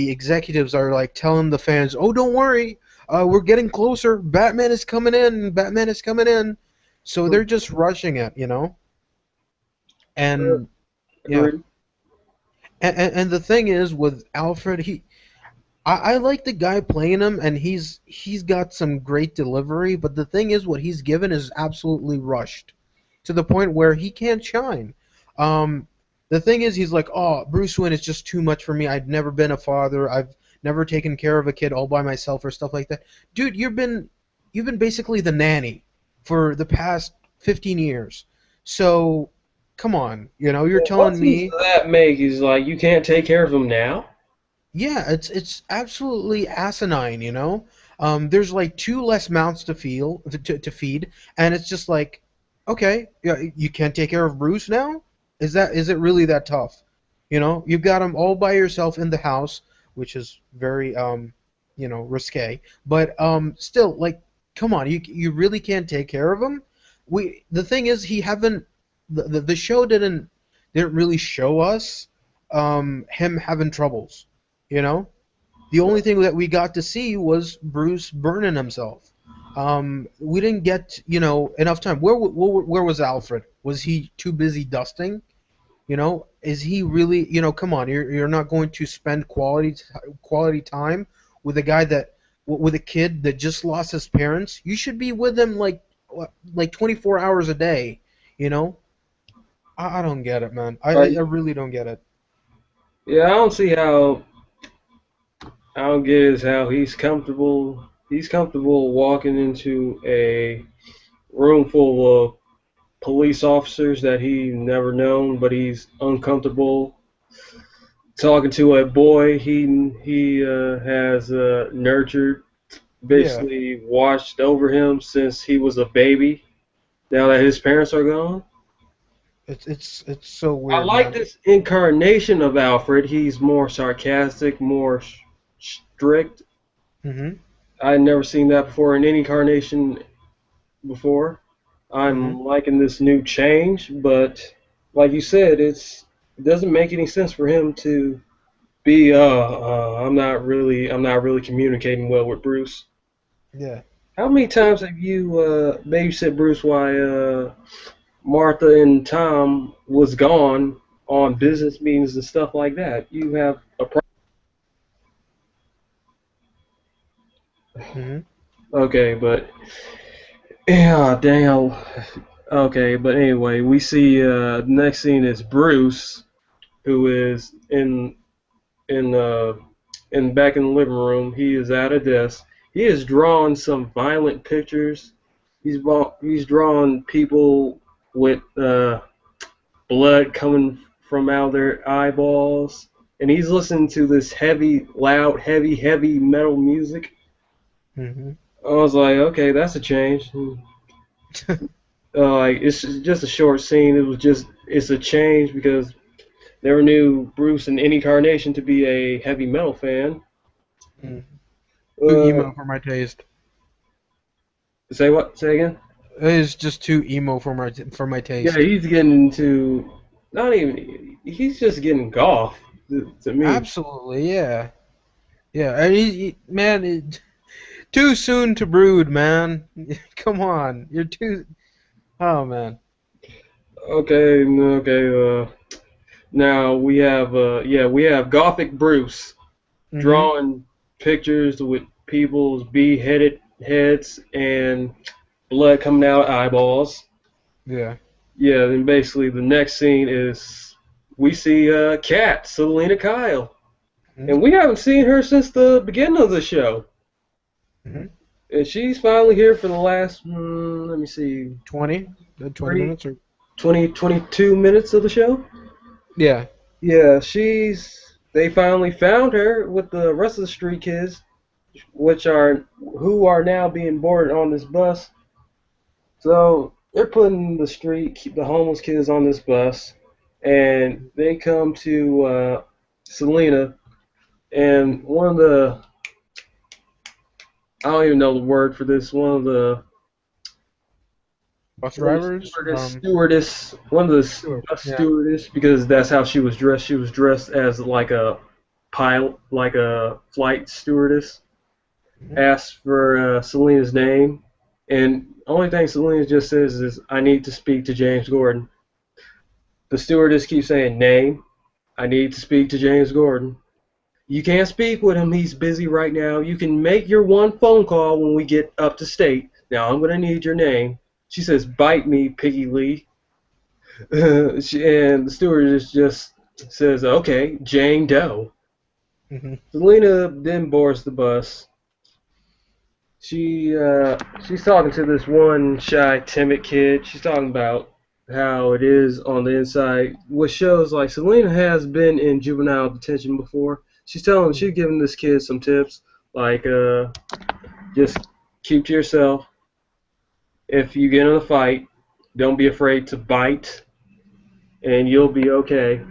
executives are like telling the fans, "Oh, don't worry, we're getting closer. Batman is coming in. Batman is coming in." So they're just rushing it. And yeah, Agreed. and the thing is with Alfred, I like the guy playing him, and he's got some great delivery. But the thing is, what he's given is absolutely rushed to the point where he can't shine. Um, the thing is, he's like, "Oh, Bruce Wayne is just too much for me. I've never been a father. I've never taken care of a kid all by myself or stuff like that." Dude, you've been basically the nanny for the past 15 years. So, come on, you're Well, what telling sense me. does that make? Is like you can't take care of him now? Yeah, it's absolutely asinine. There's like two less mouths to feed, and it's just like, okay, yeah, you can't take care of Bruce now? Is it really that tough? You've got him all by yourself in the house, which is very risque. But still, like, come on, you really can't take care of him? The thing is, he haven't the show didn't really show us him having troubles. You know, the only thing that we got to see was Bruce burning himself. We didn't get enough time. Where was Alfred? Was he too busy dusting? Is he really? Come on, you're not going to spend quality time with a guy with a kid that just lost his parents. You should be with him like 24 hours a day. You know, I don't get it, man. I Like, really don't get it. yeah, I don't see how. I don't get is how he's comfortable. He's comfortable walking into a room full of police officers that he never known, but he's uncomfortable talking to a boy he has nurtured, Yeah, basically watched over him since he was a baby. Now that his parents are gone, it's so I weird, like man. this incarnation of Alfred. He's more sarcastic, more strict. Mhm. I had never seen that before in any incarnation before. Mhm. I'm liking this new change, but like you said, it doesn't make any sense for him to be I'm not really communicating well with Bruce. Yeah. How many times have you babysit Bruce while Martha and Tom was gone on business meetings and stuff like that? You have a Hmm. okay, but yeah, damn. Okay, but anyway, we see the next scene is Bruce, who is in in back in the living room. He is at a desk. He is drawing some violent pictures. He's drawing people with blood coming from out their eyeballs, and he's listening to this heavy, loud, heavy metal music. Hmm. I was like, okay, that's a change. Like it's just a short scene. It's a change because never knew Bruce in any carnation to be a heavy metal fan. Too Uh, emo for my taste. say what? Say again? It is just too emo for my Yeah, taste. he's getting into not even. He's just getting golf to me. Absolutely, yeah, yeah. And man, too soon to brood, man. Come on, you're too. Oh man. Okay. Now we have Gothic Bruce Mhm. drawing pictures with people's beheaded heads and blood coming out of eyeballs. Yeah. Yeah, then basically the next scene is we see Kat, Selena Kyle. Mhm. And we haven't seen her since the beginning of the show. Mhm. And she's finally here for the last, let me see, 20, the 20 three, minutes or 22 minutes of the show. yeah. Yeah, they finally found her with the rest of the street kids, who are now being boarded on this bus. So they're putting the homeless kids on this bus, and they come to Selena, and I don't even know the word for this, Bus drivers. one of the Sure. bus Yeah. stewardess, because that's how she was dressed. She was dressed as like a pilot, like a flight stewardess. Mhm. Asks for Selena's name, and only thing Selena just says is, "I need to speak to James Gordon." The stewardess keeps saying, "Name, I need to speak to James Gordon." You can't speak with him. He's busy right now. You can make your one phone call when we get up to state. Now I'm going to need your name. She says, "Bite me, Piggy Lee." And the stewardess just says, "Okay, Jane Doe." Mhm. Selena then boards the bus. She's talking to this one shy, timid kid. She's talking about how it is on the inside, which shows like Selena has been in juvenile detention before. She's giving this kid some tips, like just keep to yourself. If you get in a fight, don't be afraid to bite, and you'll be okay.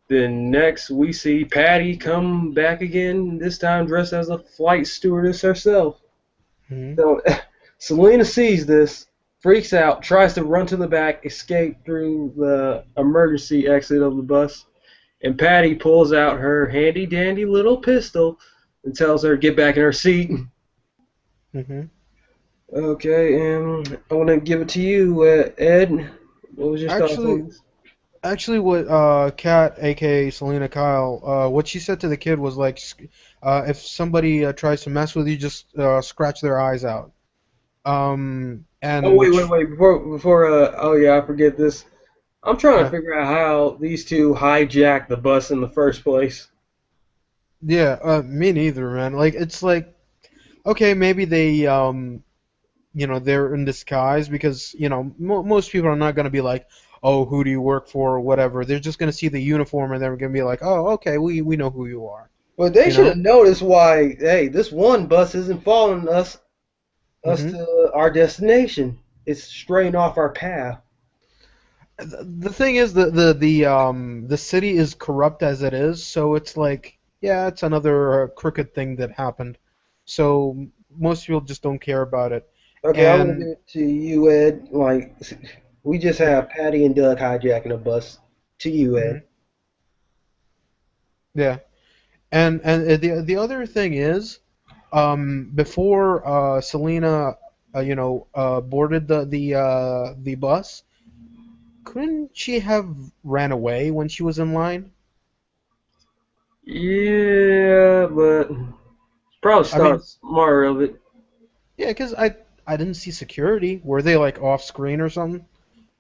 Then next we see Patty come back again, this time dressed as a flight stewardess herself. Mhm. So Selena sees this, freaks out, tries to run to the back, escape through the emergency exit of the bus, and Patty pulls out her handy dandy little pistol and tells her to get back in her seat. Mhm. Okay, and I want to give it to you, Ed. What was your thoughts Actually, on this? what Kat, aka Selena Kyle, what she said to the kid was like, if somebody tries to mess with you, just scratch their eyes out. Oh And wait, which, wait! Before oh yeah, I forget this. I'm trying to yeah, figure out how these two hijacked the bus in the first place. yeah, me neither, man. Like it's like, okay, maybe they they're in disguise because most people are not gonna be like, oh, who do you work for or whatever. They're just gonna see the uniform and they're gonna be like, oh, okay, we know who you are, But they you should know. have noticed why. Hey, this one bus isn't following us Hmm. to our destination. It's straying off our path. The thing is, the city is corrupt as it is, so it's like, yeah, it's another crooked thing that happened. So most people just don't care about it. Okay, I'm gonna give And it to you, Ed. Like, We just have Patty and Doug hijacking a bus to UN. Hmm. Yeah. And the other thing is, before Selena, boarded the bus, couldn't she have ran away when she was in line? Yeah, but probably I mean, starts more of it. yeah, because I didn't see security. Were they like off screen or something?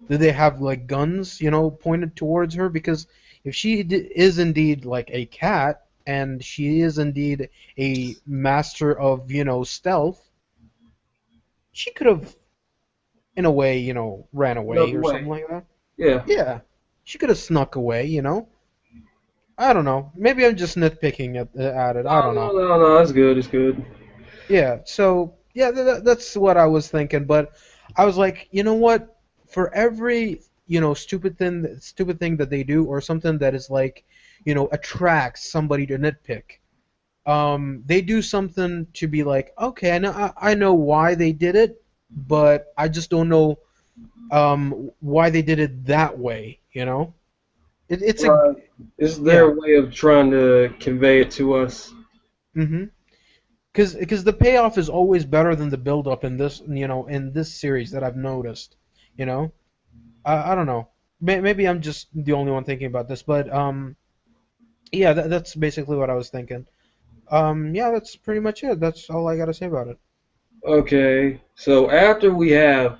Did they have like guns, pointed towards her? Because if she is indeed like a cat, and she is indeed a master of, stealth, she could have, in a way, ran Another away or something way. like that. Yeah. Yeah, she could have snuck away. I don't know. Maybe I'm just nitpicking at it. I No, don't no, know. no, no. That's good. It's good. Yeah, so yeah, that's what I was thinking. But I was like, you know what? For every stupid thing that they do, or something that is like, attracts somebody to nitpick, they do something to be like, okay, I know why they did it, but I just don't know why they did it that way. It's a Right. It's their yeah. way of trying to convey it to us. Mm-hmm. Because the payoff is always better than the build up in this series that I've noticed. You know, I don't know. Maybe I'm just the only one thinking about this, but yeah, that's basically what I was thinking. Yeah, that's pretty much it. That's all I gotta say about it. Okay. So after we have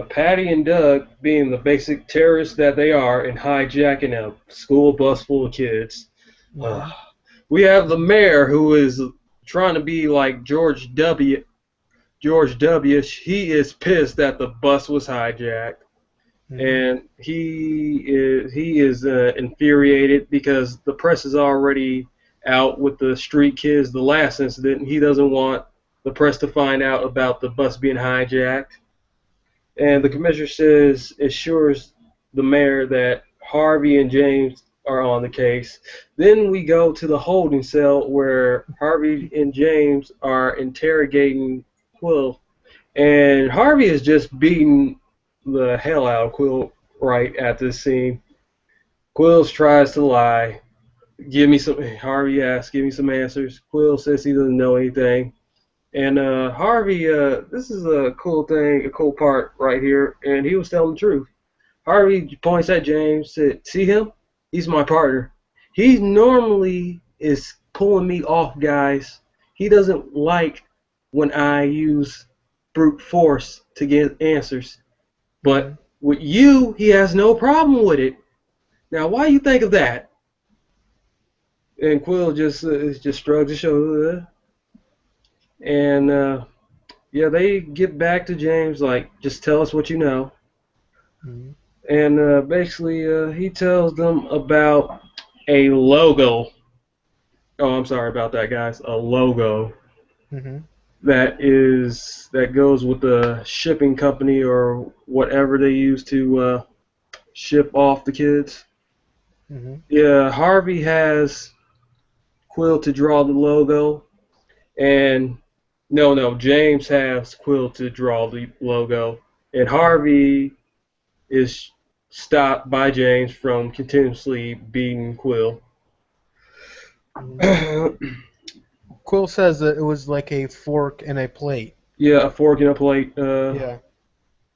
Patty and Doug being the basic terrorists that they are and hijacking a school bus full of kids, uh, Hmm. we have the mayor who is trying to be like George W. George W. He is pissed that the bus was hijacked, Hmm. and he is infuriated because the press is already out with the street kids. The last incident, he doesn't want the press to find out about the bus being hijacked. And the Hmm. commissioner says assures the mayor that Harvey and James are on the case. Then we go to the holding cell where Harvey and James are interrogating Quill, and Harvey is just beating the hell out of Quill right at this scene. Quill tries to lie. Give me some. Harvey asks, "Give me some answers." Quill says he doesn't know anything. And Harvey, this is a cool thing, a cool part right here, and he was telling the truth. Harvey points at James, said, "See him? He's my partner. He normally is pulling me off, guys. He doesn't like when I use brute force to get answers. Hmm. But with you, he has no problem with it. Now, why you think of that?" And Quill just shrugs his shoulder, and yeah, they get back to James like, "Just tell us what you know." Hmm. And basically, he tells them about a logo. Oh, I'm sorry about that, guys. A logo Hmm. that goes with the shipping company or whatever they use to ship off the kids. Hmm. Yeah, Harvey has Quill to draw the logo, and no, James has Quill to draw the logo, and Harvey is stopped by James from continuously beating Quill. Hmm. Yeah, Quill says that it was like a fork and a plate. a fork and a plate. Yeah.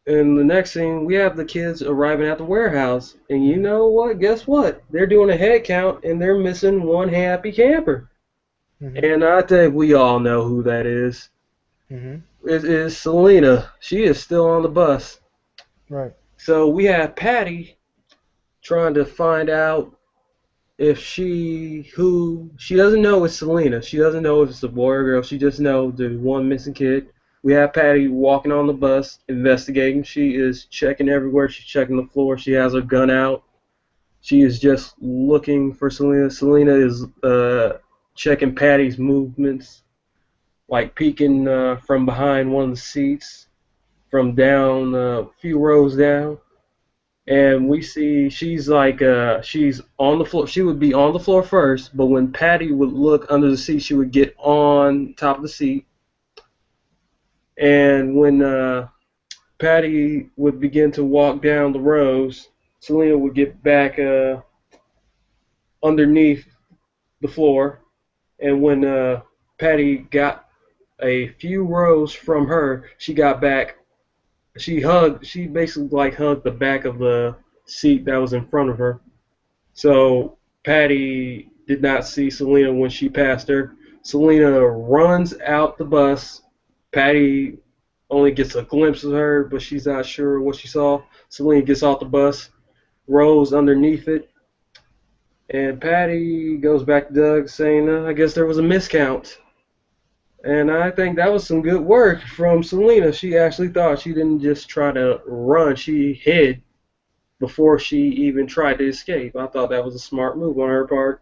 And the next scene, we have the kids arriving at the warehouse, and you Hmm. know what? Guess what? They're doing a head count, and they're missing one happy camper. Hmm. And I think we all know who that is. Hmm. It is Selena. She is still on the bus. Right. So we have Patty trying to find out if who she doesn't know it's Selena. She doesn't know if it's a boy or girl. She just knows there's one missing kid. We have Patty walking on the bus, investigating. She is checking everywhere. She's checking the floor. She has her gun out. She is just looking for Selena. Selena is checking Patty's movements, like peeking from behind one of the seats, from down a few rows down. And we see she's on the floor. She would be on the floor first, but when Patty would look under the seat, she would get on top of the seat. And when Patty would begin to walk down the rows, Selena would get back underneath the floor, and when Patty got a few rows from her, she got back. She basically like hugged the back of the seat that was in front of her. So Patty did not see Selena when she passed her. Selena runs out the bus. Patty only gets a glimpse of her, but she's not sure what she saw. Selena gets off the bus, rolls underneath it, and Patty goes back to Doug saying, I guess there was a miscount. And I think that was some good work from Selena. She actually thought, she didn't just try to run, she hid before she even tried to escape. I thought that was a smart move on her part.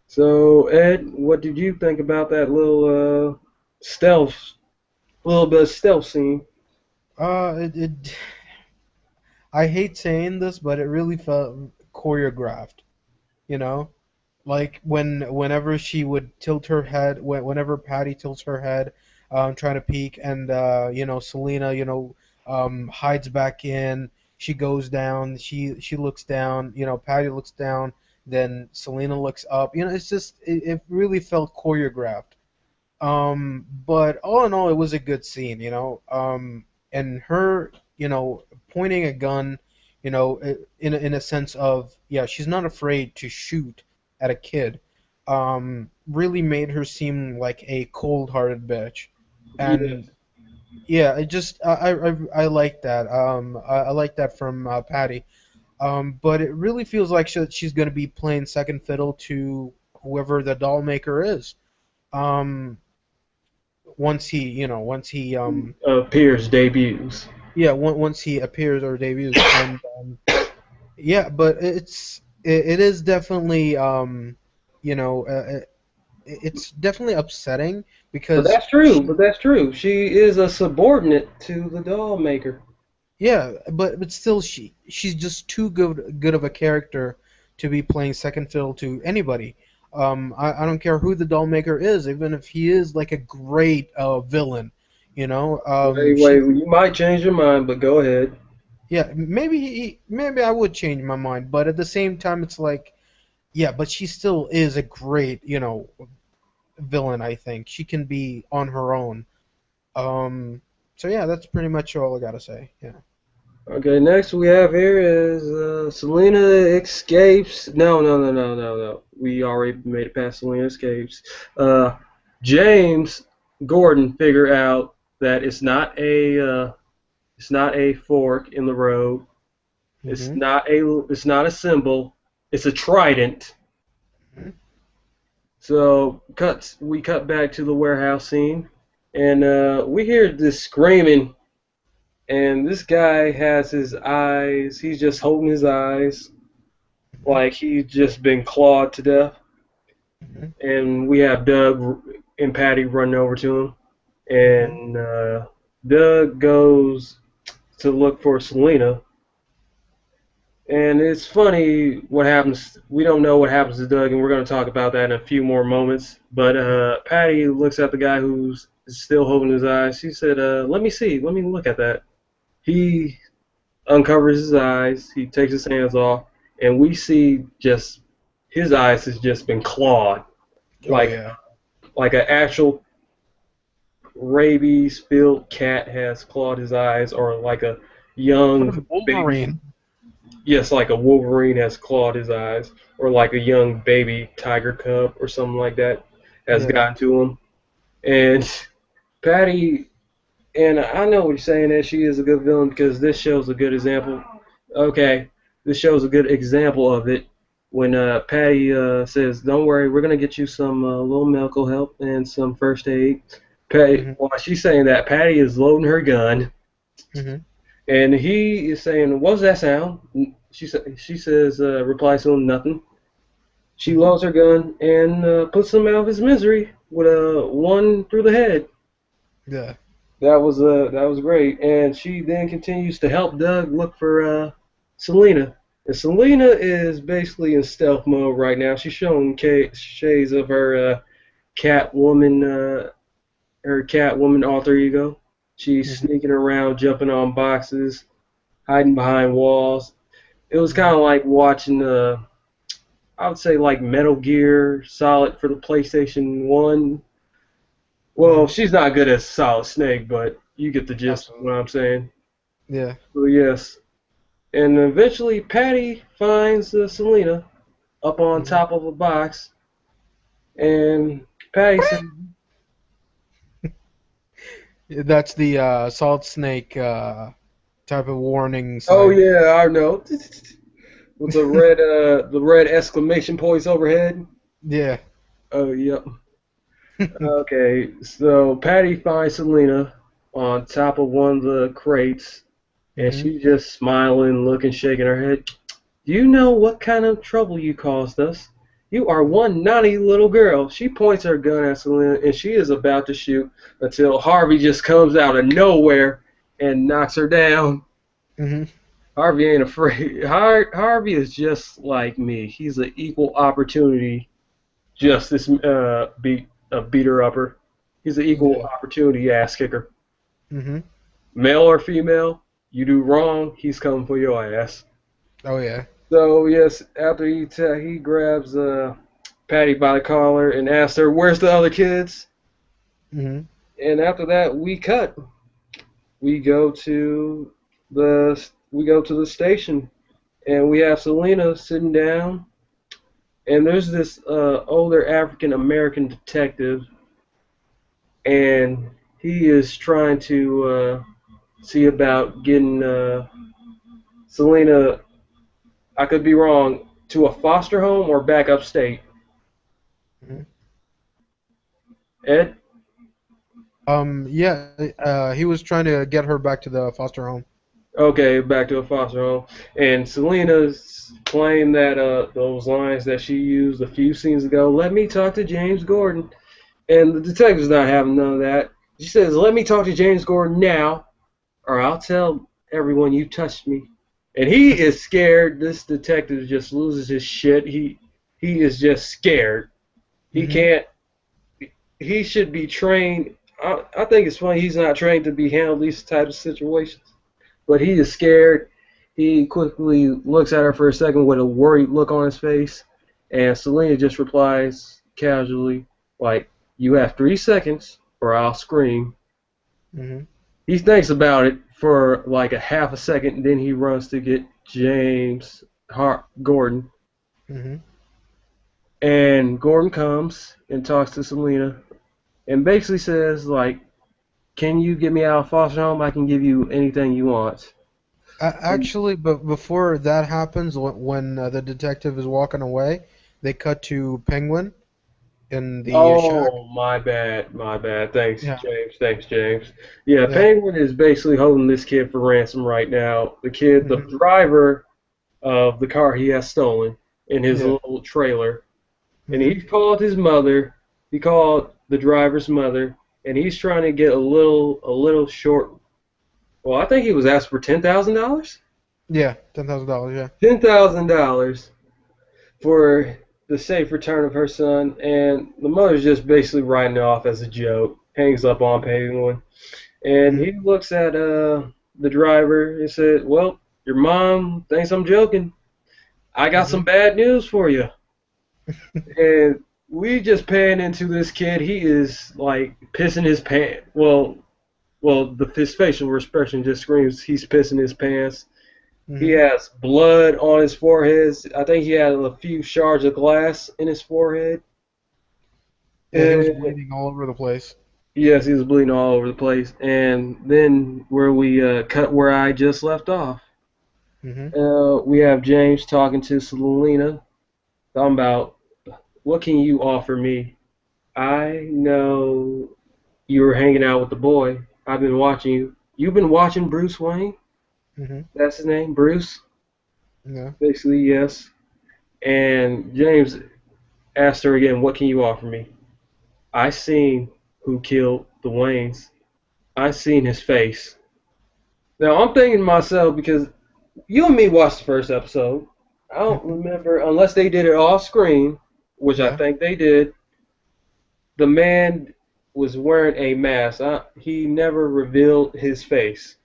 So, Ed, what did you think about that little bit of stealth scene? It I hate saying this, but it really felt choreographed. You know, like whenever she would tilt her head, whenever Patty tilts her head, trying to peek, and Selena, hides back in. She goes down. She looks down. Patty looks down. Then Selena looks up. It's just it really felt choreographed. But all in all, it was a good scene. And her, pointing a gun, in a sense of, yeah, she's not afraid to shoot at a kid. Really made her seem like a cold-hearted bitch, Yes. and yeah, it just I like that. I like that from Patty. But it really feels like she's gonna be playing second fiddle to whoever the doll maker is. Um, once he Pierce debuts. yeah, once he appears or debuts, and yeah, but it is definitely it's definitely upsetting But because that's true. she But that's true. She is a subordinate to the doll maker. yeah, but still she's just too good of a character to be playing second fiddle to anybody. I don't care who the doll maker is, even if he is like a great villain, Wait, wait. she You might change your mind, but go ahead. yeah, maybe I would change my mind, but at the same time it's like yeah, but she still is a great, villain, I think. She can be on her own. Um, so yeah, that's pretty much all I gotta say. Yeah. Okay, next we have here is Selena escapes. No, no, no, no, no, no. We already made it past Selena escapes. Uh, James Gordon figure out that it's not a fork in the road. Mhm. It's not a symbol. It's a trident. Mhm. So we cut back to the warehouse scene, and we hear this screaming. And this guy has his eyes. He's just holding his eyes Mhm. like he's just been clawed to death. Mhm. And we have Doug and Patty running over to him. Mhm. And Doug goes to look for Selena. And it's funny what happens. We don't know what happens to Doug, and we're going to talk about that in a few more moments. But Patty looks at the guy who's still holding his eyes. She said, "Let me see. Let me look at that." He uncovers his eyes. He takes his hands off, and we see just his eyes has just been clawed, Oh like yeah. like an actual rabies-filled cat has clawed his eyes, or like a What young a baby. Wolverine. Yes, like a Wolverine has clawed his eyes, or like a young baby tiger cub or something like that has Yeah. gotten to him. And Patty, and I know what you're saying that she is a good villain because this shows a good example. Okay, this shows a good example of it when Patty says, "Don't worry, we're gonna get you some little medical help and some first aid." Patty, Mhm. while she's saying that, Patty is loading her gun, Mhm. and he is saying, "What was that sound?" She says, replies to him, "Nothing." She Mhm. loads her gun and puts him out of his misery with a one through the head. Yeah. That was great, and she then continues to help Doug look for Selena. And Selena is basically in stealth mode right now. She's showing shades of her Catwoman, her Catwoman alter ego. She's Mhm. sneaking around, jumping on boxes, hiding behind walls. It was kind Mhm. of like watching I would say like Metal Gear Solid for the PlayStation 1. Well, Mhm. she's not good as Solid Snake, but you get the gist of what Absolutely. I'm saying. Yeah. So yes. And eventually Patty finds Selena up on Mhm. top of a box, and Patty says, That's the Salt Snake type of warning "Oh sign. yeah, I know." With the red exclamation points overhead. Yeah. Oh yep. Okay, so Patty finds Selena on top of one of the crates, and Mhm. she's just smiling, looking, shaking her head. Do you know what kind of trouble you caused us? You are Mhm. one naughty little girl. She points her gun at Selena, and she is about to shoot until Harvey just comes out of nowhere and knocks her down. Mhm. Harvey ain't afraid. Harvey is just like me. He's an equal opportunity justice beater upper. He's an equal Yeah. opportunity ass kicker. Mhm. Male or female, you do wrong, he's coming for your ass. Oh yeah. So yes, after he grabs Patty by the collar and asks her, "Where's the other kids?" Mhm. And after that, we cut. We go to the station, and we have Selena sitting down, and there's this older African American detective, and he is trying to see about getting Selena. I could be wrong, to a foster home or back upstate. Mhm. Ed? Yeah. He was trying to get her back to the foster home. Okay, back to a foster home. And Selena's playing that those lines that she used a few scenes ago. Let me talk to James Gordon. And the detective's not having none of that. She says, "Let me talk to James Gordon now, or I'll tell everyone you touched me." And he is scared. This detective just loses his shit. He is just scared. He Mhm. can't. He should be trained. I think it's funny he's not trained to be handled these types of situations. But he is scared. He quickly looks at her for a second with a worried look on his face, and Selena just replies casually, like, "You have 3 seconds, or I'll scream." Mhm. He thinks about it for like a half a second, and then he runs to get James Gordon. Mhm. And Gordon comes and talks to Selena, and basically says, like, "Can you get me out of foster home? I can give you anything you want." Actually, but before that happens, when the detective is walking away, they cut to Penguin in the shack. Oh, my bad, my bad. Thanks, Yeah. James. Thanks, James. Yeah, Yeah. Penguin is basically holding this kid for ransom right now. The Mhm. driver of the car he has stolen in his Yeah. little trailer. And he Mhm. called his mother. He called the driver's mother, and he's trying to get a little short. Well, I think he was asked for $10,000. Yeah. $10,000. Yeah. $10,000 for the safe return of her son, and the mother's just basically writing it off as a joke. Hangs up on Penguin, and Mhm. he looks at the driver and said, "Well, your mom thinks I'm joking. I got Mhm. some bad news for you." And we just pan into this kid. He is like pissing his pants. His facial expression just screams he's pissing his pants. He Mhm. has blood on his forehead. I think he had a few shards of glass in his forehead. Yeah. He was And bleeding all over the place. yes, he was bleeding all over the place. And then where we cut where I just left off, Mhm. we have James talking to Selena, talking about what can you offer me? I know you were hanging out with the boy. I've been watching you. You've been watching Bruce Wayne. Mhm. That's his name, Bruce. Yeah. Basically, yes. And James asked her again, "What can you offer me?" I seen who killed the Waynes. I seen his face. Now I'm thinking to myself because you and me watched the first episode. I don't Mhm. remember unless they did it off screen, which I Yeah. think they did. The man. was wearing a mask. He never revealed his face.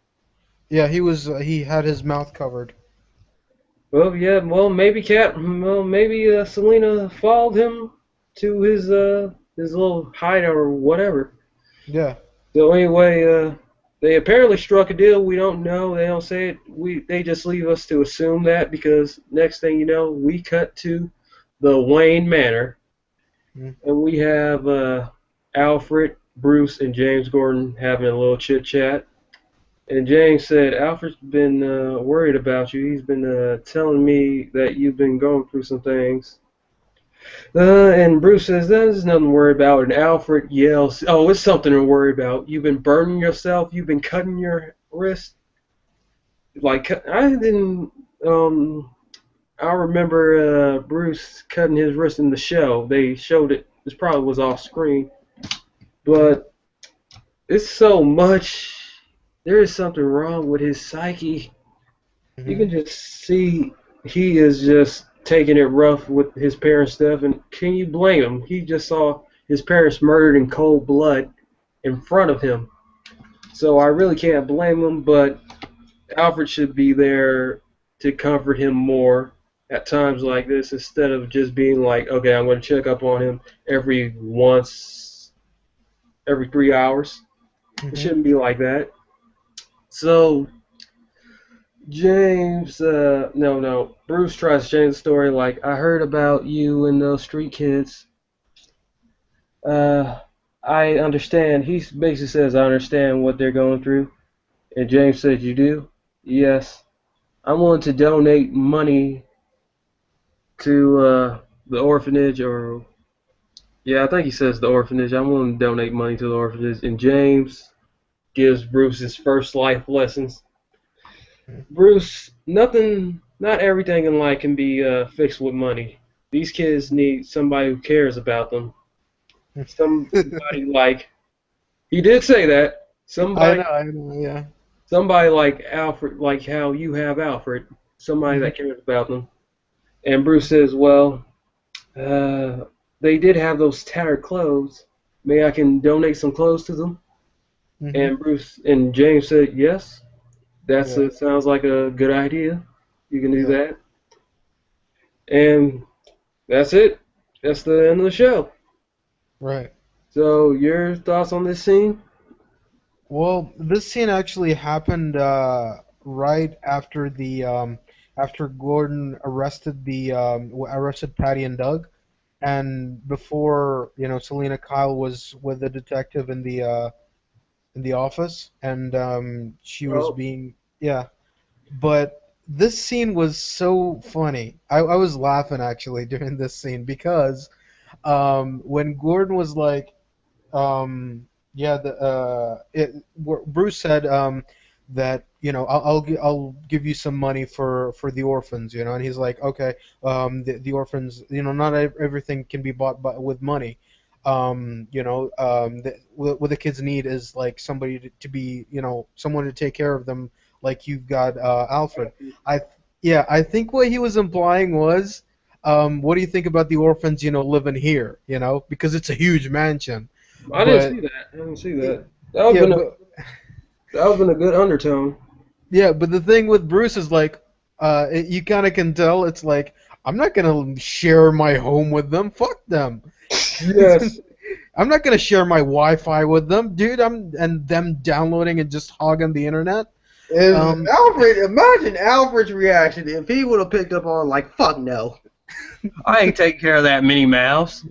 Yeah, he had his mouth covered. Well, yeah, well, maybe Selena followed him to his little hideout or whatever. Yeah. So anyway, they apparently struck a deal. We don't know. They don't say it. They just leave us to assume that because next thing you know, we cut to the Wayne Manor, Mm. and we have Alfred, Bruce, and James Gordon having a little chit chat. And James said, Alfred's been worried about you. He's been telling me that you've been going through some things. And Bruce says, there's nothing to worry about. And Alfred yells, oh, it's something to worry about. You've been burning yourself. You've been cutting your wrist. Like, I didn't, I remember Bruce cutting his wrist in the show. They showed it. This probably was off screen. But it's so much. There is something wrong with his psyche. You can Hmm. just see he is just taking it rough with his parents' stuff, and can you blame him? He just saw his parents murdered in cold blood in front of him. So I really can't blame him, but Alfred should be there to comfort him more at times like this instead of just being like, okay, I'm going to check up on him every 3 hours. It Hmm. shouldn't be like that. So James, no. Bruce tries to change the story like, I heard about you and those street kids. Uh, I understand. He basically says, I understand what they're going through. And James says, you do? Yes. I'm willing to donate money to the orphanage, or, yeah, I think he says the orphanage. I'm willing to donate money to the orphanage. And James gives Bruce his first life lessons. Bruce, not everything in life can be fixed with money. These kids need somebody who cares about them. Somebody like he did say that. I know, yeah. Somebody like Alfred, like how you have Alfred. Somebody Hmm. that cares about them. And Bruce says, "Well, uh, they did have those tattered clothes. Maybe I can donate some clothes to them." Hmm. And Bruce and James said, "Yes, Yeah, sounds like a good idea. You can do yeah, that." And that's it. That's the end of the show. right. So, your thoughts on this scene? Well, this scene actually happened right after Gordon arrested Patty and Doug, and before Selena Kyle was with the detective in the office, and she was Oh, being yeah. But this scene was so funny. I was laughing actually during this scene because when Gordon was like, yeah, Bruce said that I'll give you some money for the orphans, and he's like, okay, the orphans, not everything can be bought with money. What the kids need is like somebody to be, someone to take care of them, like you've got Alfred. I Yeah, I think what he was implying was, what do you think about the orphans, living here, because it's a huge mansion. I didn't But see that. I didn't see y- that. That would have yeah, been but a good undertone. the thing with Bruce is like, you kind of can tell it's like, I'm not gonna share my home with them. Fuck them. Yes. I'm not gonna share my Wi-Fi with them, dude. And them downloading and just hogging the internet. If Um, Alfred, imagine Alfred's reaction if he would have picked up on like, fuck no, I ain't taking care of that Minnie Mouse.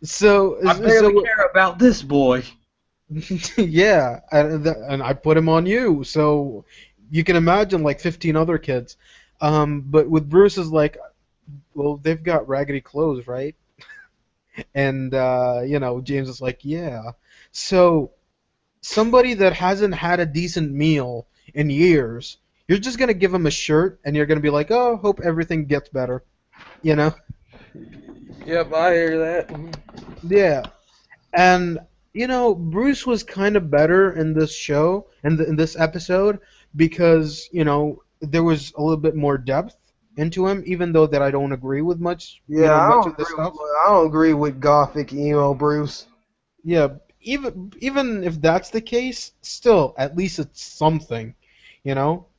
so I barely so care about this boy. yeah, and I put him on you. So you can imagine like 15 other kids. But with Bruce is like, well, they've got raggedy clothes, right? And James is like, yeah. So somebody that hasn't had a decent meal in years, you're just gonna give him a shirt and you're gonna be like, oh, hope everything gets better, you know? Yep, I hear that. Yeah. And Bruce was kind of better in this show in this episode because there was a little bit more depth into him, even though that I don't agree with Yeah, much of the stuff. I don't agree with Gothic emo Bruce. Yeah, even if that's the case, still at least it's something,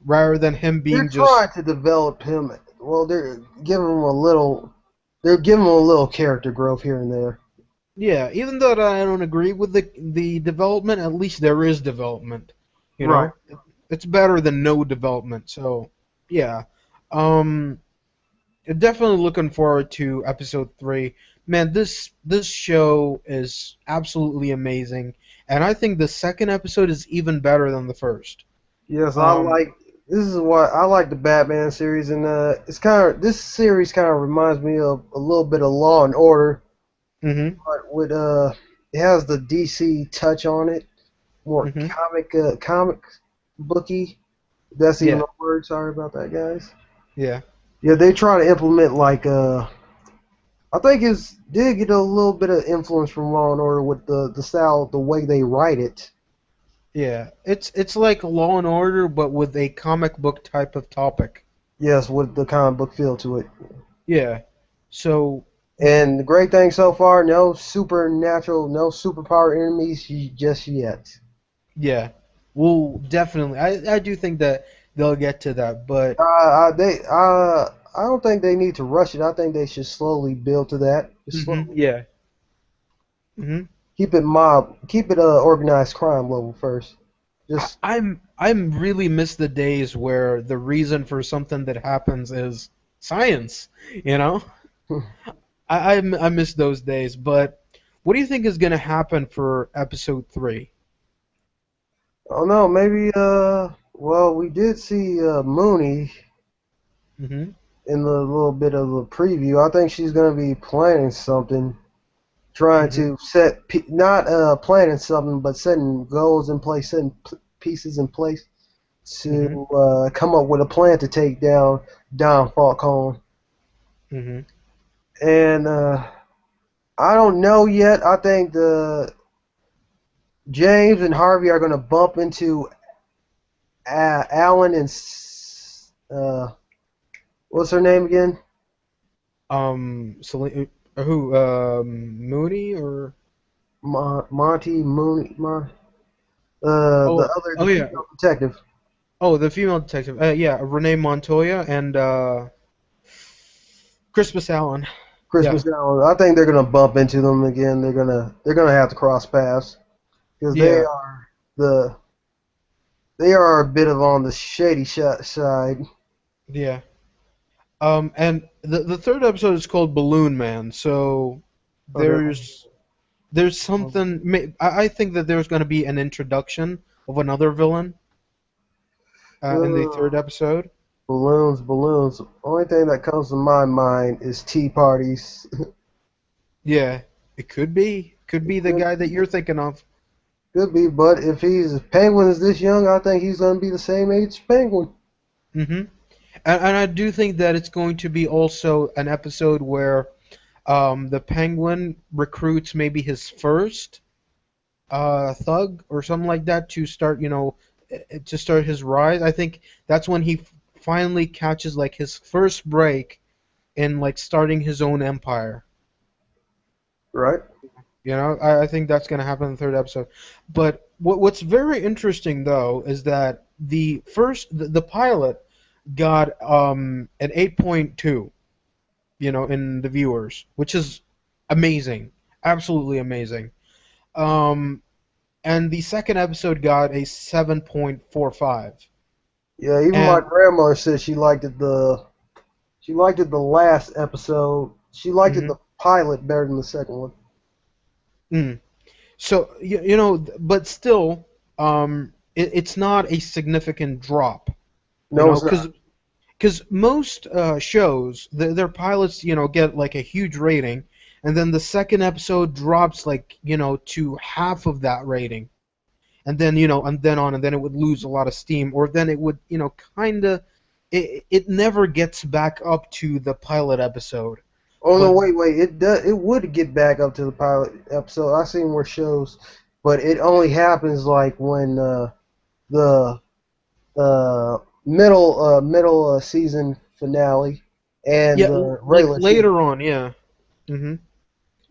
rather than him They're being just. trying to develop him. Well, they're giving him a little. They're giving him a little character growth here and there. Yeah, even though I don't agree with the development, at least there is development. You Right. know, it's better than no development. So, yeah, um, definitely looking forward to episode 3. Man, this show is absolutely amazing, and I think the second episode is even better than the first. Yes, I Um, like. This is what I like the Batman series, and it's kind of this series kind of reminds me of a little bit of Law and Order, mhm, but with it has the DC touch on it, more mhm, comic booky. That's even yeah, a word. Sorry about that, guys. yeah. Yeah, they try to implement like I think it did get a little bit of influence from Law and Order with the style, the way they write it. Yeah, it's like Law and Order, but with a comic book type of topic. Yes, with the comic book feel to it. Yeah. So And the great thing so far, no supernatural, no superpower enemies just yet. yeah, we'll definitely. I do think that they'll get to that, but I don't think they need to rush it. I think they should slowly build to that. Just slowly yeah. hmm keep it keep it organized crime level first. Just I'm really miss the days where the reason for something that happens is science. You know, I miss those days. But what do you think is gonna happen for episode 3? I don't know. Maybe well, we did see Mooney Mm-hmm. in the little bit of the preview. I think she's gonna be planning something, trying Mm-hmm. to set not planning something, but setting goals in place, setting pieces in place Mm-hmm. to come up with a plan to take down Don Falcone. Mm-hmm. And I don't know yet. I think the James and Harvey are gonna bump into Alan and what's her name again? Who? Mooney or? Monty Mooney. Oh, The oh yeah. female detective. Oh, the female detective. Yeah, Renee Montoya and Crispus Allen. Yeah, Christmas Allen. I think they're gonna bump into them again. They're gonna have to cross paths because yeah, the they are a bit of on the shady side. yeah. And the third episode is called Balloon Man. So Okay. there's something. I think that there's going to be an introduction of another villain in the third Uh, episode. balloons. Only thing that comes to my mind is tea parties. Yeah, it could be the guy that you're thinking of. Could be, but if Penguin is this young, I think he's gonna be the same age as Penguin. Mm-hmm. And I do think that it's going to be also an episode where the Penguin recruits maybe his first thug or something like that to start, to start his rise. I think that's when he finally catches like his first break in like starting his own empire. Right? I think that's going to happen in the third episode. But what's very interesting though is that the pilot got an 8.2, in the viewers, which is amazing, absolutely amazing. Um, and the second episode got a 7.45. Yeah. Even my And grandmother said she liked it the last episode. She liked it mhm, the pilot better than the second one. mm. So but still, it's not a significant drop, No, it's because not. most shows, their pilots, get like a huge rating, and then the second episode drops like to half of that rating, and then and then it would lose a lot of steam, or then it would kind of it never gets back up to the pilot episode. Oh no, But wait. It would get back up to the pilot episode. I've seen more shows, but it only happens like when the middle season finale and yeah, the like regular season later on, yeah. hmm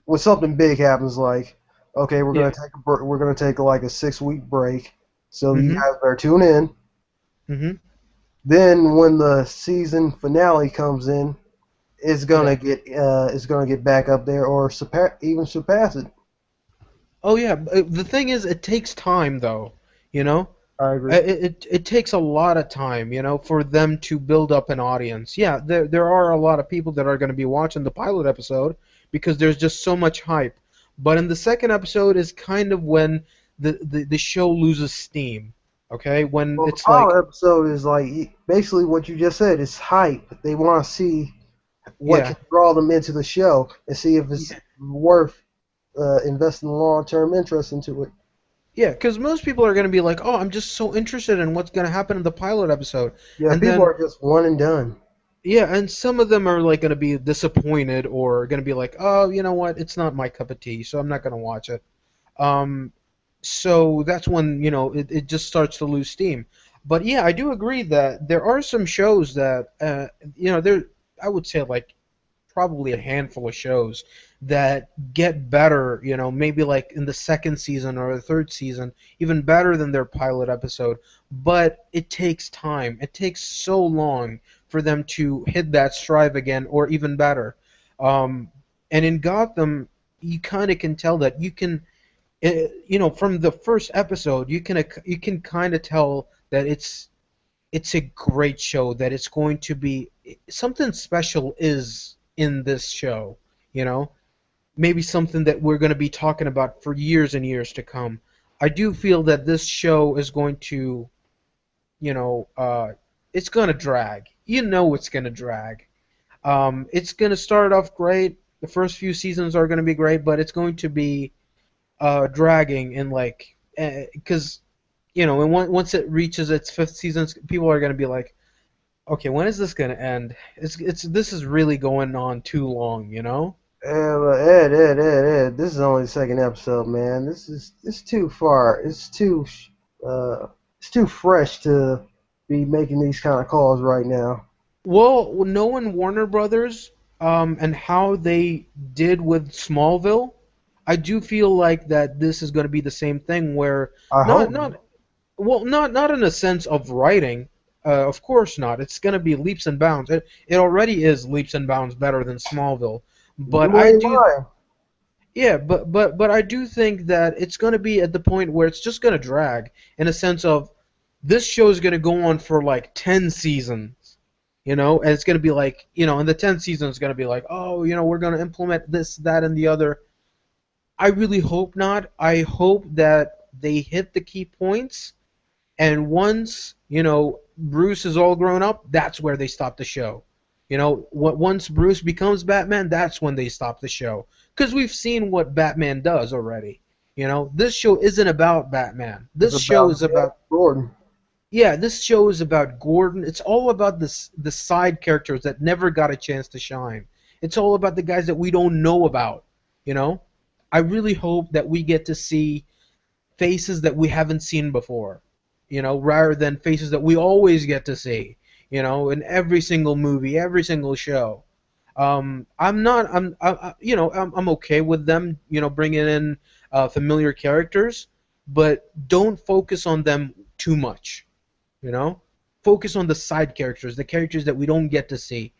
when something big happens, like okay, we're Yeah. gonna take we're gonna take like a 6 week break, so you Mhm. guys better tune in. Mhm. Then when the season finale comes in, Yeah. it's gonna get back up there or even surpass it. Oh yeah. The thing is, it takes time though. You know. I agree. It takes a lot of time, for them to build up an audience. Yeah, there are a lot of people that are going to be watching the pilot episode because there's just so much hype. But in the second episode is kind of when the show loses steam. Okay, when Well, the it's like, pilot episode is like basically what you just said. It's hype. They want to see what yeah, can draw them into the show and see if it's worth investing long-term interest into it. yeah, because most people are going to be like, oh, I'm just so interested in what's going to happen in the pilot episode, Yeah, and people then are just one and done. yeah, and some of them are like going to be disappointed or going to be like, oh, you know what, it's not my cup of tea, so I'm not going to watch it. Um, so that's when it just starts to lose steam. But yeah, I do agree that there are some shows that there I would say like probably a handful of shows that get better, maybe like in the second season or the third season, even better than their pilot episode. But it takes time. It takes so long for them to hit that strive again, or even better. Um, and in Gotham, you kind of can tell that from the first episode, you can kind of tell that it's a great show, that it's going to be something special is in this show, you know? Maybe something that we're going to be talking about for years and years to come. I do feel that this show is going to, you know, uh, it's going to drag. It's going to drag. It's going to start off great. The first few seasons are going to be great, but it's going to be dragging in like, because, and once it reaches its fifth season, people are going to be like, okay, when is this gonna end? This is really going on too long, you know? Ed, this is only the second episode, man. It's too far. Uh, it's too fresh to be making these kind of calls right now. Well, knowing Warner Brothers, and how they did with Smallville, I do feel like that this is going to be the same thing where I not hope. not well not in a sense of writing, of course not. It's going to be leaps and bounds. It already is leaps and bounds better than Smallville, but You I ain't do. lying. Yeah, but I do think that it's going to be at the point where it's just going to drag in a sense of this show is going to go on for like 10 seasons, and it's going to be like, in the 10th season it's going to be like, oh, we're going to implement this, that, and the other. I really hope not. I hope that they hit the key points, and once, Bruce is all grown up, that's where they stop the show. Once Bruce becomes Batman, that's when they stop the show. Because we've seen what Batman does already. This show isn't about Batman. It's This show about is about, Gordon. yeah, this show is about Gordon. It's all about the side characters that never got a chance to shine. It's all about the guys that we don't know about. You know, I really hope that we get to see faces that we haven't seen before, rather than faces that we always get to see, in every single movie, every single show. I'm not, I'm okay with them, bringing in familiar characters, but don't focus on them too much, you know. Focus on the side characters, the characters that we don't get to see.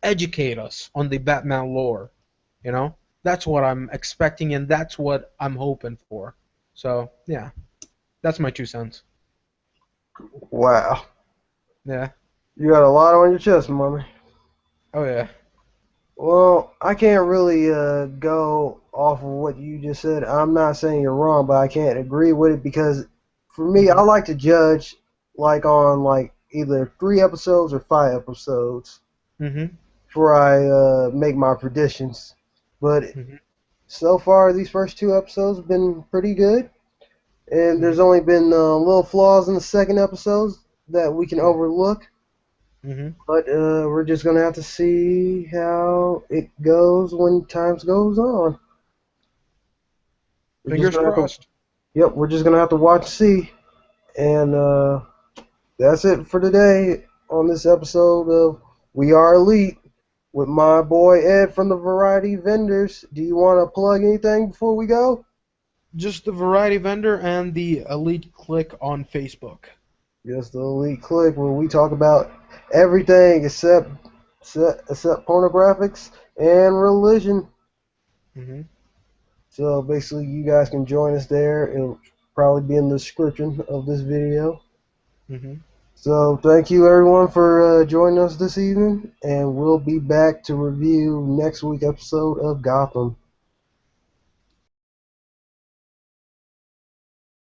Educate us on the Batman lore. You know, that's what I'm expecting, and that's what I'm hoping for. So yeah, that's my 2 cents. Wow. Yeah. You got a lot on your chest, mommy. Oh yeah. Well, I can't really go off of what you just said. I'm not saying you're wrong, but I can't agree with it because for me, I Mhm. like to judge like on like either 3 episodes or 5 episodes Mhm. before I make my predictions. But Mhm. so far, these first 2 episodes have been pretty good, and there's Mhm. only been little flaws in the second episodes that we can Yeah. overlook. Mhm. But we're just gonna have to see how it goes when times goes on. We're just Fingers gonna have to, crossed. yep, we're just gonna have to watch and see. And that's it for today on this episode of We Are Elite with my boy Ed from the Variety Vendors. Do you want to plug anything before we go? Just the variety vendor and the elite click on Facebook. Just the Elite Click, where we talk about everything except pornographics and religion. Hmm. So basically, you guys can join us there. It'll probably be in the description of this video. Hmm. So thank you everyone for joining us this evening, and we'll be back to review next week's episode of Gotham.